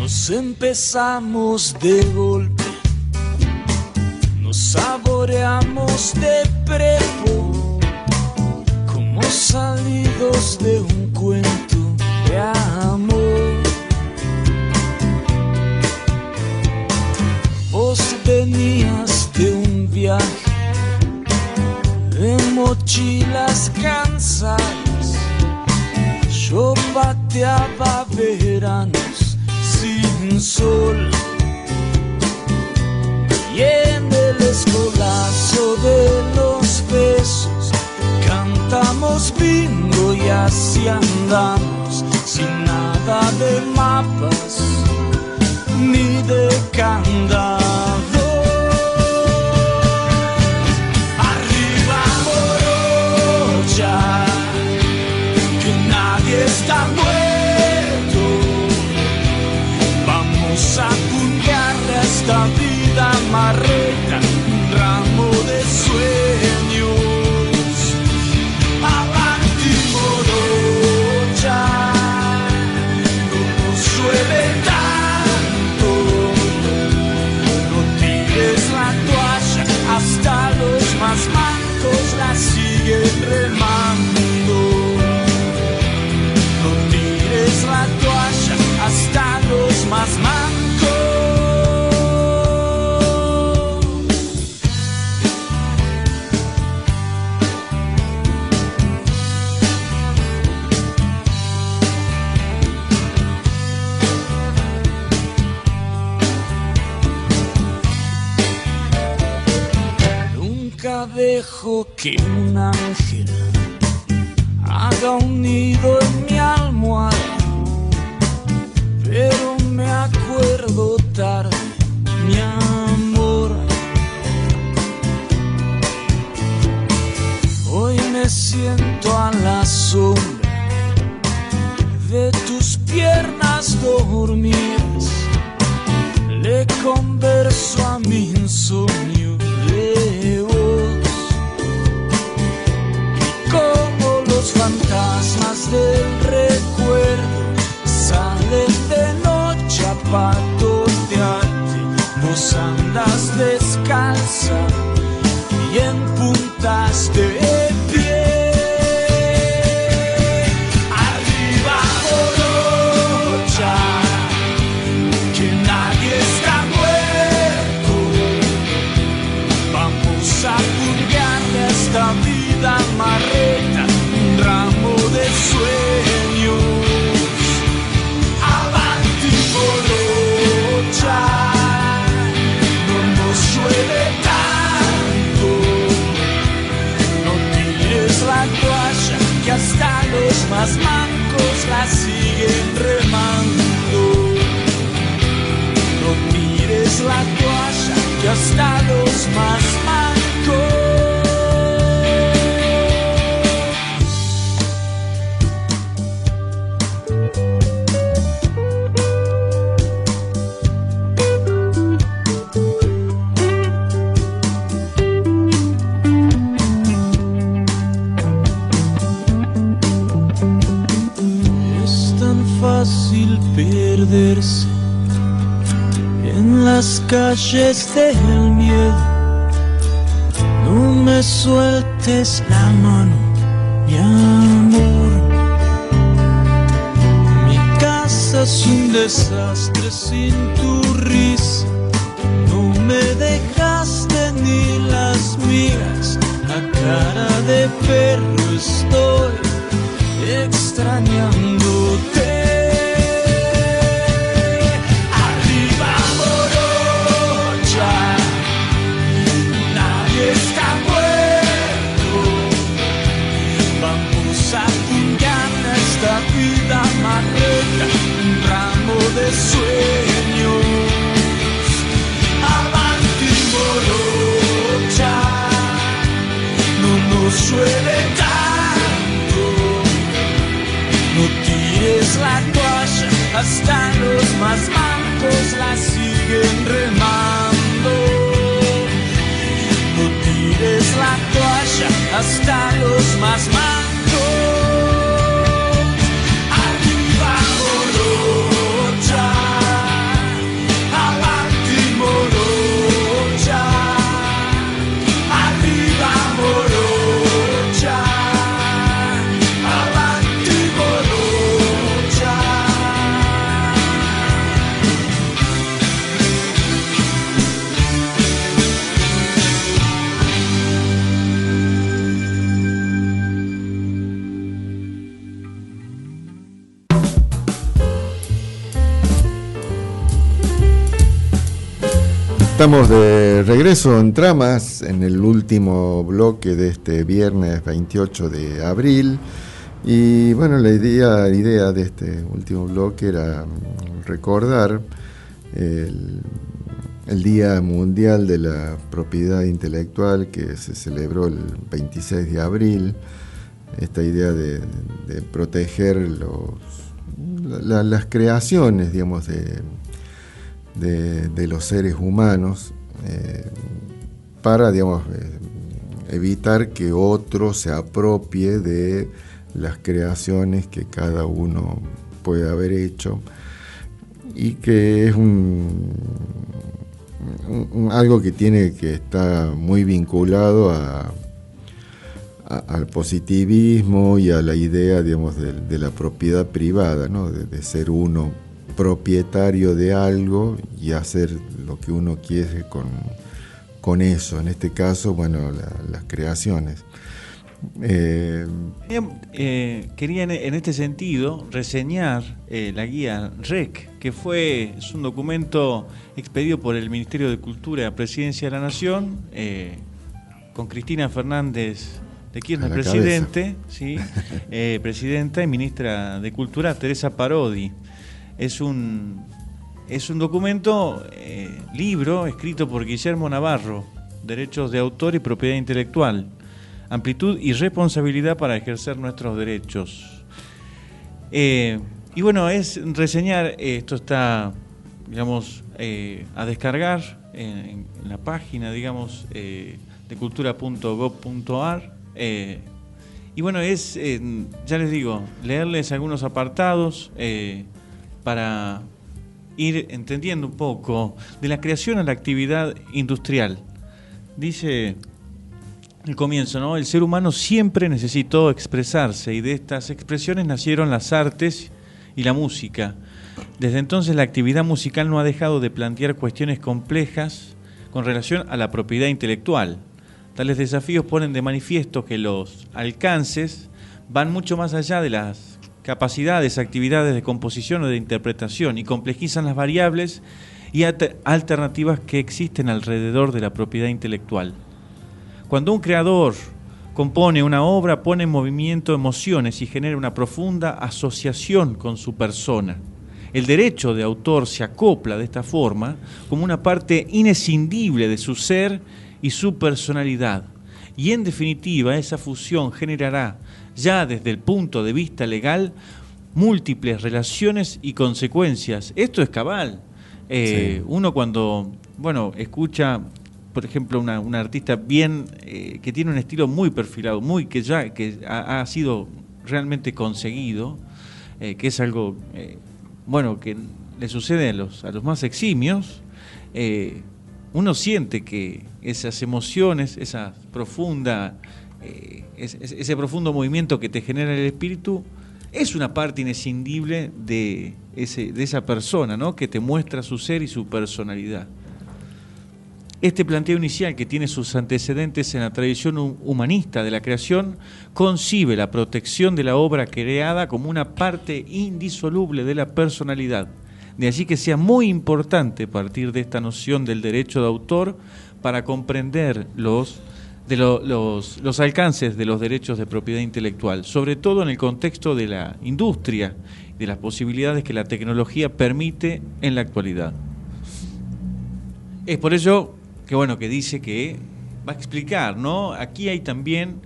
Nos empezamos de golpe, nos saboreamos de prepo, como salidos de un cuento de amor. Vos venías de un viaje en mochilas cansadas, yo pateaba veranos sin sol. Y en el escolazo de los besos cantamos bingo y así andamos, sin nada de mapas ni de candado. Arriba morocha, que nadie está muerto. Vamos a puntear esta vida marreta, un ramo de sueños. Avanti morocha, no nos llueve tanto. No tires la toalla, hasta los más mancos la siguen remando. No tires la toalla, hasta los más mancos. Dejo que un ángel haga un nido en mi almohada, pero me acuerdo tarde, mi amor. Hoy me siento a la sombra de tus piernas dormidas, le converso a mi insomnio de vos. Como los fantasmas del recuerdo salen de noche a patotearte, vos andas descalza y en puntas de pie. Arriba morocha, que más mancos la siguen remando. No tires la toalla, que hasta los más mancos fácil perderse en las calles del miedo. No me sueltes la mano, mi amor. Mi casa es un desastre sin tu risa. No me dejaste ni las migas. A cara de perro estoy extrañándote. Vida marreta, un ramo de sueños. Avanti morocha, no nos suele tanto. No tires la toalla, hasta los más mancos la siguen remando. No tires la toalla, hasta los más mancos. Estamos de regreso en Tramas, en el último bloque de este viernes 28 de abril. Y bueno, la idea de este último bloque era recordar el Día Mundial de la Propiedad Intelectual, que se celebró el 26 de abril. Esta idea de proteger las creaciones, digamos, de los seres humanos, para, digamos, evitar que otro se apropie de las creaciones que cada uno puede haber hecho, y que es algo que está muy vinculado al positivismo y a la idea, digamos, de la propiedad privada, ¿no? De ser uno propietario de algo y hacer lo que uno quiere con eso. En este caso, bueno, las creaciones. Quería en este sentido reseñar la guía REC, que es un documento expedido por el Ministerio de Cultura, Presidencia de la Nación, con Cristina Fernández de Kirchner, presidente, ¿sí? Presidenta y ministra de Cultura, Teresa Parodi. Es un documento, libro, escrito por Guillermo Navarro, Derechos de Autor y Propiedad Intelectual, Amplitud y Responsabilidad para ejercer nuestros derechos. Y bueno, es reseñar, esto está, digamos, a descargar en la página, digamos, de cultura.gov.ar. Y bueno, ya les digo, leerles algunos apartados, para ir entendiendo un poco de la creación a la actividad industrial. Dice el comienzo, ¿no? El ser humano siempre necesitó expresarse, y de estas expresiones nacieron las artes y la música. Desde entonces la actividad musical no ha dejado de plantear cuestiones complejas con relación a la propiedad intelectual. Tales desafíos ponen de manifiesto que los alcances van mucho más allá de las capacidades, actividades de composición o de interpretación, y complejizan las variables y alternativas que existen alrededor de la propiedad intelectual. Cuando un creador compone una obra, pone en movimiento emociones y genera una profunda asociación con su persona. El derecho de autor se acopla de esta forma como una parte inescindible de su ser y su personalidad. Y en definitiva, esa fusión generará, ya desde el punto de vista legal, múltiples relaciones y consecuencias. Esto es cabal. Sí. Uno cuando, escucha, por ejemplo, una artista bien que tiene un estilo muy perfilado, que ha sido realmente conseguido, que es algo que le sucede a los más eximios, uno siente que esas emociones, ese profundo movimiento que te genera el espíritu, es una parte inescindible de esa persona, ¿no?, que te muestra su ser y su personalidad. Este planteo inicial, que tiene sus antecedentes en la tradición humanista de la creación, concibe la protección de la obra creada como una parte indisoluble de la personalidad. De allí que sea muy importante partir de esta noción del derecho de autor para comprender los alcances de los derechos de propiedad intelectual, sobre todo en el contexto de la industria y de las posibilidades que la tecnología permite en la actualidad. Es por ello que dice que va a explicar, ¿no? Aquí hay también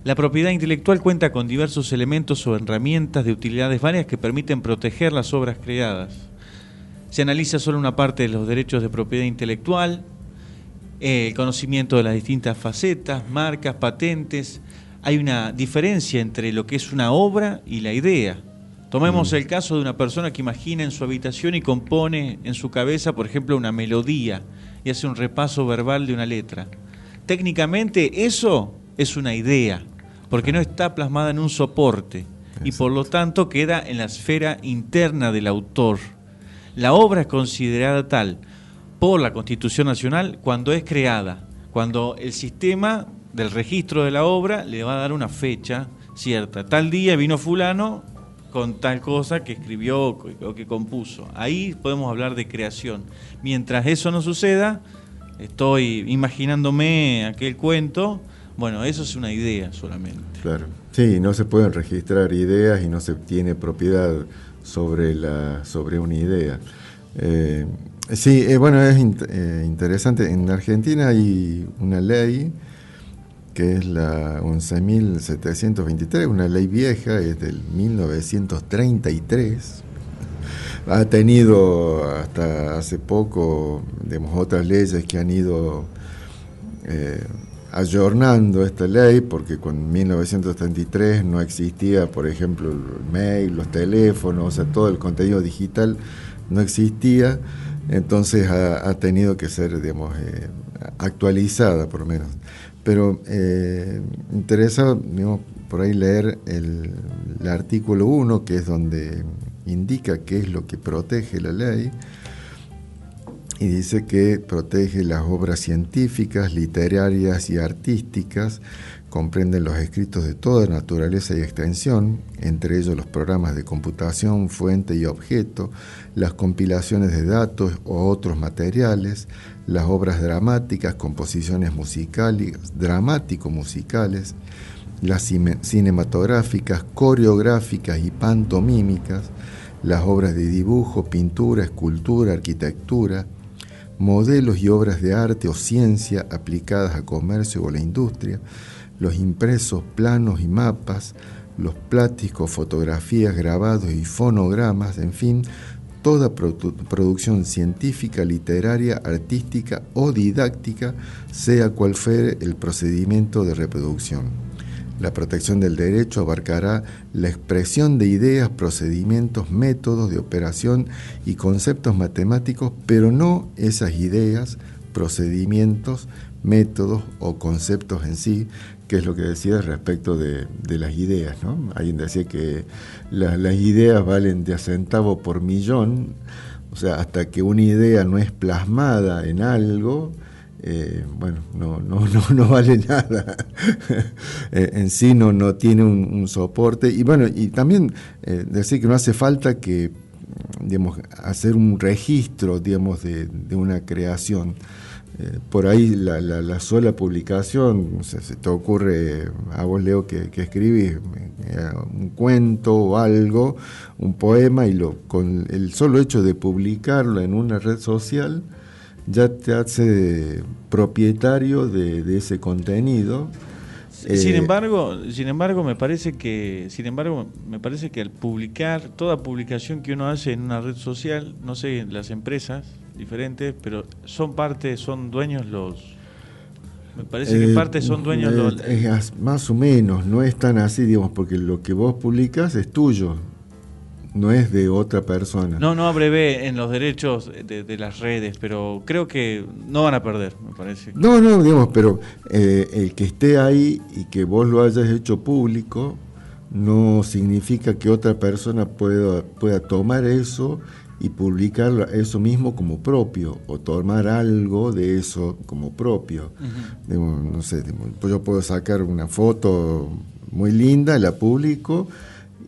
la propiedad intelectual cuenta con diversos elementos o herramientas de utilidades varias que permiten proteger las obras creadas. Se analiza solo una parte de los derechos de propiedad intelectual, el conocimiento de las distintas facetas, marcas, patentes. Hay una diferencia entre lo que es una obra y la idea. Tomemos el caso de una persona que imagina en su habitación y compone en su cabeza, por ejemplo, una melodía y hace un repaso verbal de una letra. Técnicamente eso es una idea, porque no está plasmada en un soporte y por lo tanto queda en la esfera interna del autor. La obra es considerada tal por la Constitución Nacional cuando es creada, cuando el sistema del registro de la obra le va a dar una fecha cierta. Tal día vino fulano con tal cosa que escribió o que compuso. Ahí podemos hablar de creación. Mientras eso no suceda, estoy imaginándome aquel cuento. Bueno, eso es una idea solamente. Claro. Sí, no se pueden registrar ideas y no se tiene propiedad sobre una idea. Es interesante. En Argentina hay una ley que es la 11.723, una ley vieja, es del 1933. Ha tenido hasta hace poco, otras leyes que han ido ayornando esta ley, porque con 1933 no existía, por ejemplo, el mail, los teléfonos, o sea, todo el contenido digital no existía, entonces ha tenido que ser, actualizada por lo menos. Pero interesa, por ahí leer el artículo 1, que es donde indica qué es lo que protege la ley, y dice que protege las obras científicas, literarias y artísticas, comprenden los escritos de toda naturaleza y extensión, entre ellos los programas de computación, fuente y objeto, las compilaciones de datos o otros materiales, las obras dramáticas, composiciones musicales, dramático-musicales, las cinematográficas, coreográficas y pantomímicas, las obras de dibujo, pintura, escultura, arquitectura, modelos y obras de arte o ciencia aplicadas a comercio o la industria, los impresos, planos y mapas, los plásticos, fotografías, grabados y fonogramas, en fin, toda producción científica, literaria, artística o didáctica, sea cual fuere el procedimiento de reproducción. La protección del derecho abarcará la expresión de ideas, procedimientos, métodos de operación y conceptos matemáticos, pero no esas ideas, procedimientos, métodos o conceptos en sí, que es lo que decía respecto de las ideas, ¿no? Alguien decía que las ideas valen de a centavo por millón, o sea, hasta que una idea no es plasmada en algo, no vale nada. En sí no tiene un soporte. Y también decir que no hace falta que, hacer un registro, de una creación, por ahí la sola publicación, no sé, se te ocurre a vos, Leo, que escribís un cuento o algo, un poema, y con el solo hecho de publicarlo en una red social ya te hace propietario de ese contenido. Sin embargo, me parece que al publicar, toda publicación que uno hace en una red social, no sé, las empresas diferentes, pero son dueños me parece que en parte son dueños es más o menos, no es tan así, digamos, porque lo que vos publicas es tuyo, no es de otra persona. No abrevé en los derechos de las redes, pero creo que no van a perder, me parece. No, digamos, pero el que esté ahí y que vos lo hayas hecho público no significa que otra persona pueda tomar eso y publicar eso mismo como propio, o tomar algo de eso como propio. Digamos, no sé, pues yo puedo sacar una foto muy linda, la publico,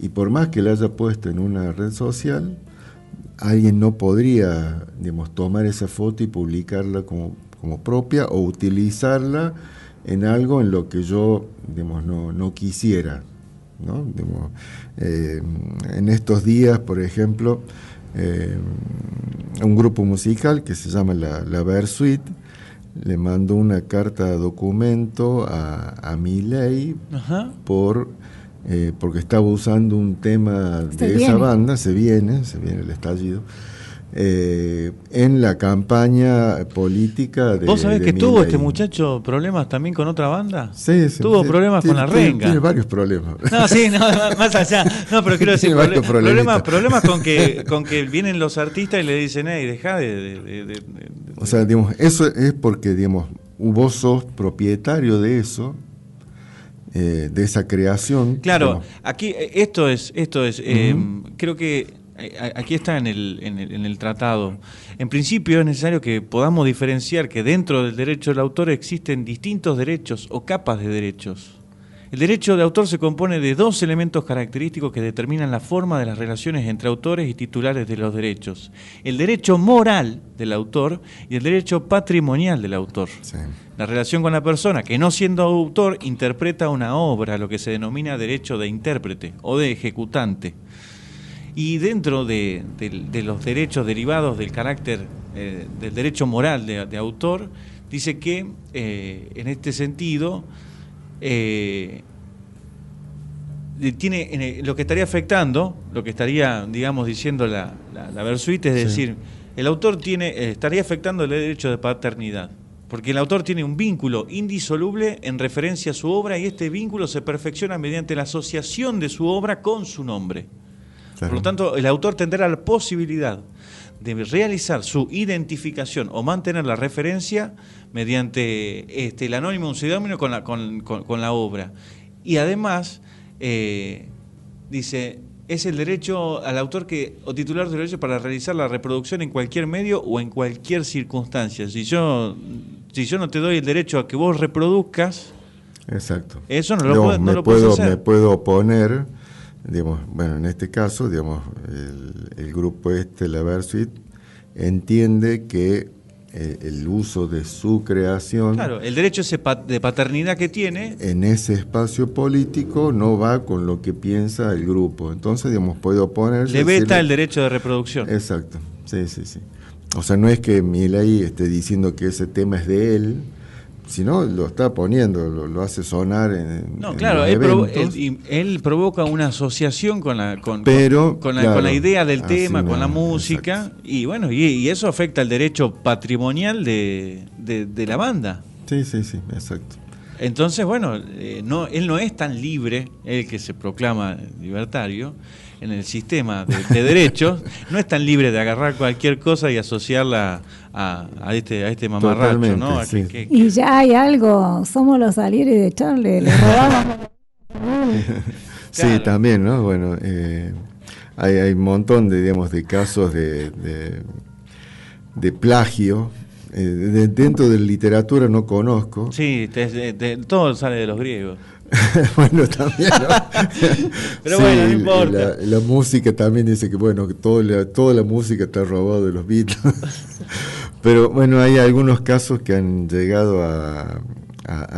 y por más que la haya puesto en una red social, alguien no podría, digamos, tomar esa foto y publicarla como propia, o utilizarla en algo en lo que yo, digamos, no quisiera, ¿no? Digamos, en estos días, por ejemplo, un grupo musical que se llama la Versuit le mandó una carta documento a Milei porque estaba usando un tema de esa banda, se viene el estallido, en la campaña política de... ¿Vos sabés que Milei. tuvo este muchacho problemas también con otra banda? Sí. Tuvo problemas con la renga. Tiene varios problemas. No, más allá. No, pero quiero decir, problemas con que vienen los artistas y le dicen, dejá de... O sea, digamos, eso es porque, digamos, vos sos propietario de eso, de esa creación. Claro, digamos. Aquí esto es creo que aquí está en el tratado. En principio es necesario que podamos diferenciar que dentro del derecho del autor existen distintos derechos o capas de derechos. El derecho de autor se compone de dos elementos característicos que determinan la forma de las relaciones entre autores y titulares de los derechos. El derecho moral del autor y el derecho patrimonial del autor. Sí. La relación con la persona que, no siendo autor, interpreta una obra, lo que se denomina derecho de intérprete o de ejecutante. Y dentro de los derechos derivados del carácter del derecho moral de autor, dice que en este sentido tiene lo que estaría afectando, lo que estaría, digamos, diciendo la Versuit, es decir, el autor estaría afectando el derecho de paternidad, porque el autor tiene un vínculo indisoluble en referencia a su obra, y este vínculo se perfecciona mediante la asociación de su obra con su nombre. Por lo tanto, el autor tendrá la posibilidad de realizar su identificación o mantener la referencia mediante el anónimo, un seudónimo con la obra. Y además, dice, es el derecho al autor o titular del derecho para realizar la reproducción en cualquier medio o en cualquier circunstancia. Si yo no te doy el derecho a que vos reproduzcas, exacto, eso no lo puedes hacer. Me puedo oponer. Digamos, bueno, en este caso, digamos, el grupo la Versuit, entiende que el uso de su creación... Claro, el derecho de paternidad que tiene... en ese espacio político no va con lo que piensa el grupo. Entonces, digamos, puede oponerse... Le veta el derecho de reproducción. Exacto, sí. O sea, no es que Milei esté diciendo que ese tema es de él, sino lo está poniendo, lo hace sonar en claro, él provoca una asociación con la idea del tema, con la música, exacto. Y bueno, y eso afecta el derecho patrimonial de la banda. Sí, exacto. Entonces, bueno, él no es tan libre, el que se proclama libertario, en el sistema de derechos, no es tan libre de agarrar cualquier cosa y asociarla a este mamarracho, ¿no? Sí. Y ya hay algo, somos los Salieri de Charlie, le robamos. Sí, claro. También, ¿no? Bueno, hay un montón de casos de plagio. Dentro de literatura no conozco. Sí, todo sale de los griegos. Bueno, también, ¿no? Pero sí, bueno, no importa. La música también dice que, bueno, que toda la música está robada de los Beatles. Pero bueno, hay algunos casos que han llegado a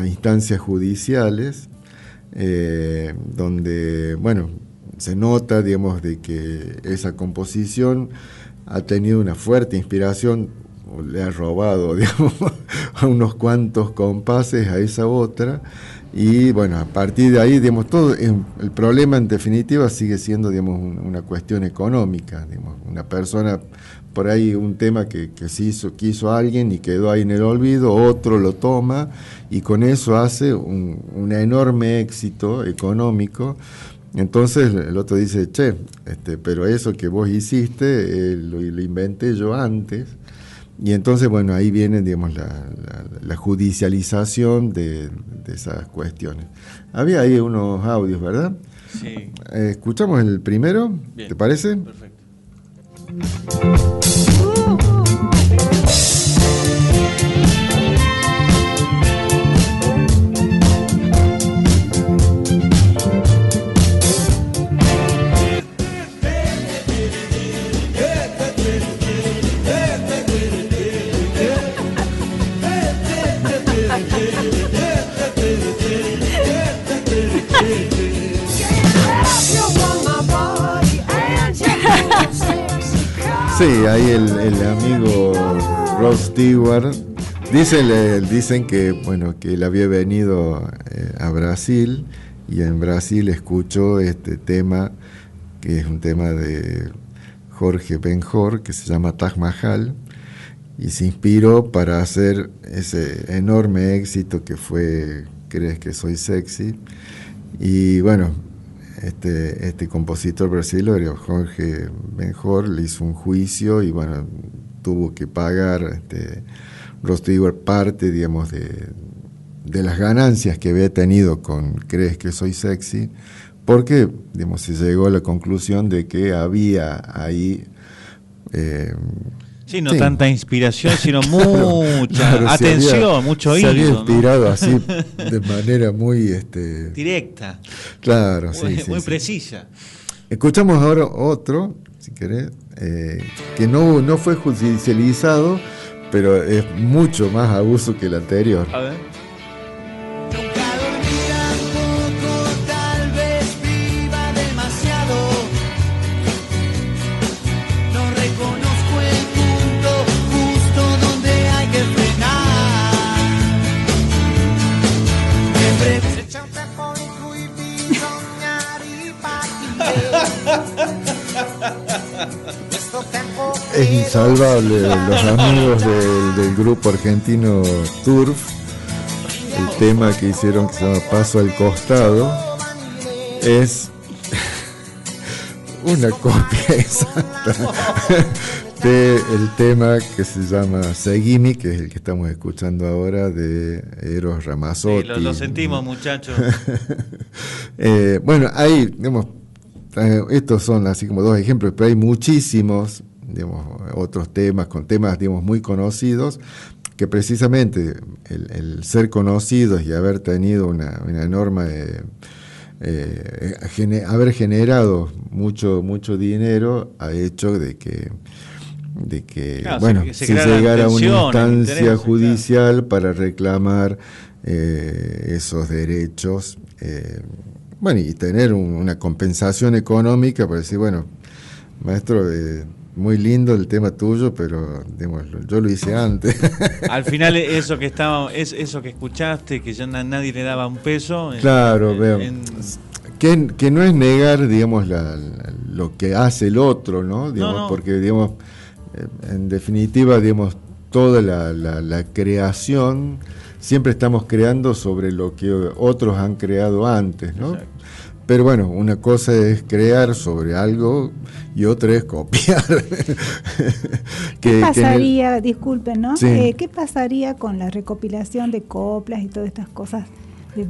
instancias judiciales, donde, bueno, se nota, digamos, de que esa composición ha tenido una fuerte inspiración, o le ha robado, digamos, a unos cuantos compases a esa otra, y bueno, a partir de ahí, digamos, todo el problema en definitiva sigue siendo, digamos, una cuestión económica, digamos, una persona, por ahí un tema que quiso alguien y quedó ahí en el olvido, otro lo toma y con eso hace un enorme éxito económico. Entonces el otro dice, che, pero eso que vos hiciste lo inventé yo antes. Y entonces, bueno, ahí viene, digamos, la judicialización de esas cuestiones. Había ahí unos audios, ¿verdad? Sí. Escuchamos el primero, bien. ¿Te parece? Perfecto. Sí, ahí el amigo Rod Stewart dicen que, bueno, que él había venido a Brasil y en Brasil escuchó este tema, que es un tema de Jorge Ben-Hur, que se llama Taj Mahal, y se inspiró para hacer ese enorme éxito que fue ¿Crees que soy sexy? Y bueno, este compositor brasileño, Jorge Ben-Hur, le hizo un juicio y bueno, tuvo que pagar Rod Stewart parte, digamos, de las ganancias que había tenido con ¿Crees que soy sexy? Porque, digamos, se llegó a la conclusión de que había ahí... sí, no tanta inspiración, sino mucha atención, mucho oído. Se había inspirado, ¿no? Así, de manera muy... directa. Claro, muy precisa. Escuchamos ahora otro, si querés, que no fue judicializado, pero es mucho más abuso que el anterior. A ver. Es insalvable. Los amigos del grupo argentino Turf, el tema que hicieron que se llama Paso al Costado, es una copia exacta del tema que se llama Seguimi, que es el que estamos escuchando ahora, de Eros Ramazzotti. Sí, lo sentimos, muchachos. Bueno, ahí, digamos, estos son así como dos ejemplos, pero hay muchísimos, digamos, otros temas, con temas, digamos, muy conocidos, que precisamente el ser conocidos y haber tenido una enorme... haber generado mucho dinero ha hecho de que claro, bueno, se llegara a una instancia judicial para reclamar esos derechos, bueno, y tener una compensación económica para decir, bueno, maestro, muy lindo el tema tuyo, pero digamos, yo lo hice antes. Al final eso que escuchaste, que ya nadie le daba un peso. Claro, veo. Que no es negar, digamos, lo que hace el otro, ¿no? Digamos, no. Porque, digamos, en definitiva, digamos, toda la creación, siempre estamos creando sobre lo que otros han creado antes, ¿no? Exacto. Pero bueno, una cosa es crear sobre algo y otra es copiar. ¿Qué pasaría, disculpen, ¿no? Sí. ¿Qué pasaría con la recopilación de coplas y todas estas cosas de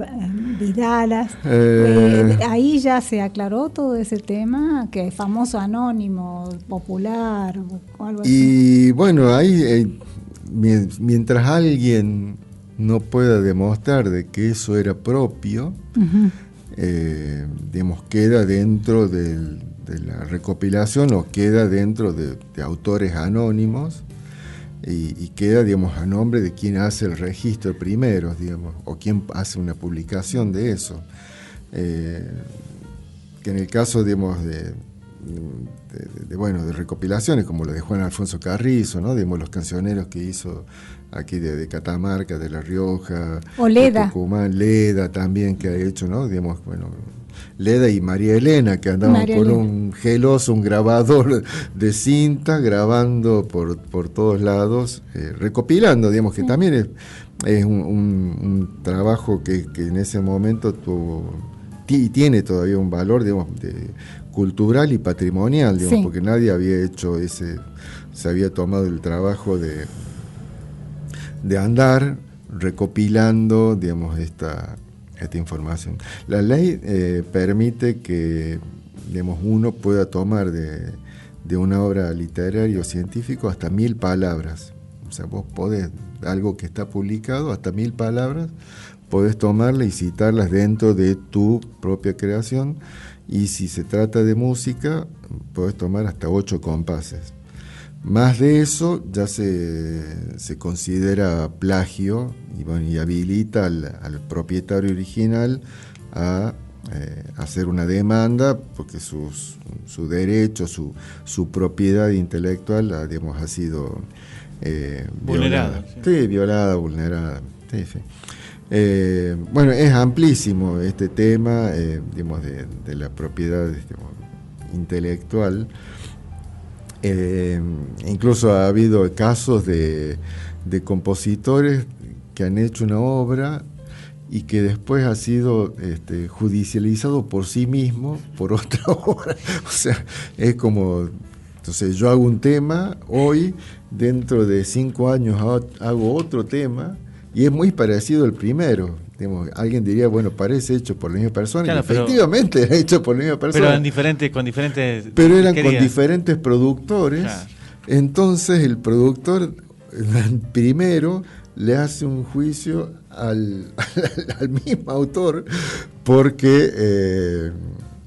vidalas? Ahí ya se aclaró todo ese tema, que es famoso anónimo, popular o algo así. Y bueno, ahí mientras alguien no pueda demostrar de que eso era propio, uh-huh. Digamos, queda dentro de la recopilación o queda dentro de autores anónimos, y queda, digamos, a nombre de quien hace el registro primero, digamos, o quien hace una publicación de eso. Que en el caso, digamos, de recopilaciones como lo de Juan Alfonso Carrizo, ¿no? Digamos, los cancioneros que hizo aquí de Catamarca, de La Rioja, o Leda. de Tucumán, Leda también, que ha hecho, ¿no? Digamos, bueno, Leda y María Elena, que andaban con un geloso, un grabador de cinta, grabando por todos lados, recopilando, digamos, que también es un trabajo que en ese momento tiene todavía un valor, digamos, cultural y patrimonial, digamos, porque nadie había hecho se había tomado el trabajo de andar recopilando, digamos, esta información. La ley permite que, digamos, uno pueda tomar de una obra literaria o científica hasta 1000 palabras. O sea, vos podés, algo que está publicado, hasta 1000 palabras, podés tomarla y citarlas dentro de tu propia creación, y si se trata de música, podés tomar hasta 8 compases. Más de eso ya se considera plagio y habilita al propietario original a hacer una demanda, porque su derecho, su propiedad intelectual, digamos, ha sido vulnerada. Sí, violada, vulnerada. Sí, sí. Bueno, es amplísimo este tema, digamos, de la propiedad, digamos, intelectual. Incluso ha habido casos de compositores que han hecho una obra y que después ha sido judicializado por sí mismo por otra obra. O sea, es como, entonces yo hago un tema hoy, dentro de 5 años hago otro tema y es muy parecido al primero. Digamos, alguien diría, bueno, parece hecho por la misma persona, claro, y efectivamente era hecho por la misma persona. Pero con diferentes... Pero eran con diferentes productores, claro. Entonces el productor primero le hace un juicio al mismo autor porque...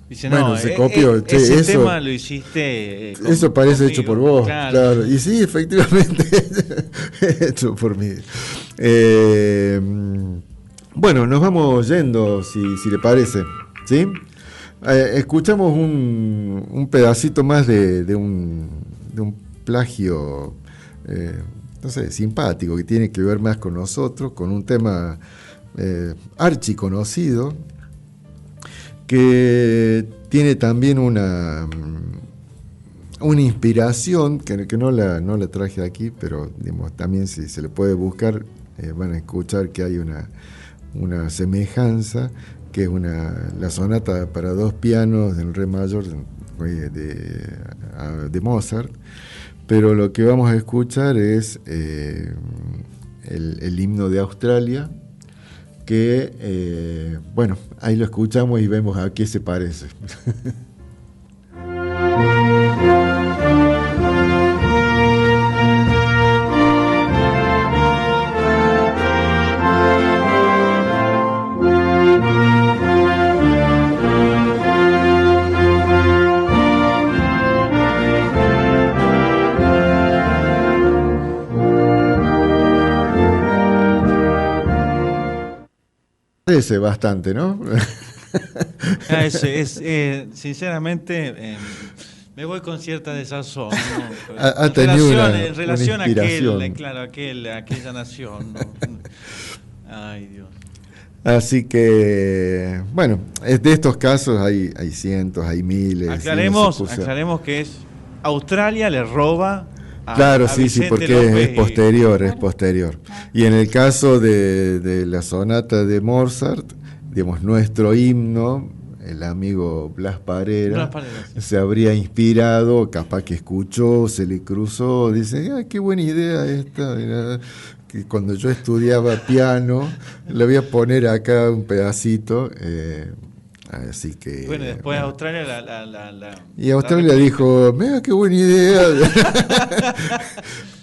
Dice, bueno, no, se copió. Ese tema lo hiciste... eso parece conmigo, hecho por vos, claro. Y sí, efectivamente, hecho por mí. Bueno, nos vamos yendo, si le parece, ¿sí? Escuchamos un pedacito más de un plagio, no sé, simpático, que tiene que ver más con nosotros, con un tema archiconocido, que tiene también una inspiración, que no la traje aquí, pero digamos, también si se le puede buscar, van a escuchar que hay una semejanza, que es la sonata para 2 pianos en re mayor de Mozart, pero lo que vamos a escuchar es el himno de Australia, que bueno, ahí lo escuchamos y vemos a qué se parece. Parece bastante, ¿no? Sinceramente, me voy con cierta desazón, ¿no? Ha tenido en relación a aquella nación, ¿no? Ay, Dios. Así que, bueno, de estos casos hay cientos, hay miles. Aclaremos que es Australia le roba. Claro, sí, porque López es posterior. Y en el caso de la sonata de Mozart, digamos, nuestro himno, el amigo Blas Parera, se habría inspirado, capaz que escuchó, se le cruzó, dice, qué buena idea esta. Que cuando yo estudiaba piano, le voy a poner acá un pedacito. Así que... Bueno, después Australia y Australia dijo, mira qué buena idea.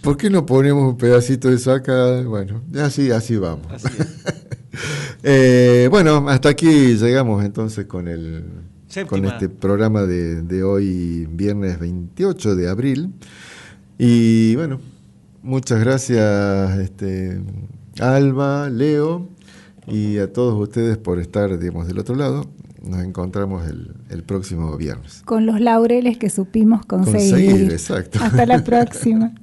¿Por qué no ponemos un pedacito de eso acá? Bueno, así vamos. Así es. Bueno, hasta aquí llegamos entonces con este programa de hoy, viernes 28 de abril. Y bueno, Muchas gracias, Alba, Leo, y a todos ustedes por estar, digamos, del otro lado. Nos encontramos el próximo viernes. Con los laureles que supimos conseguir. Exacto. Hasta la próxima.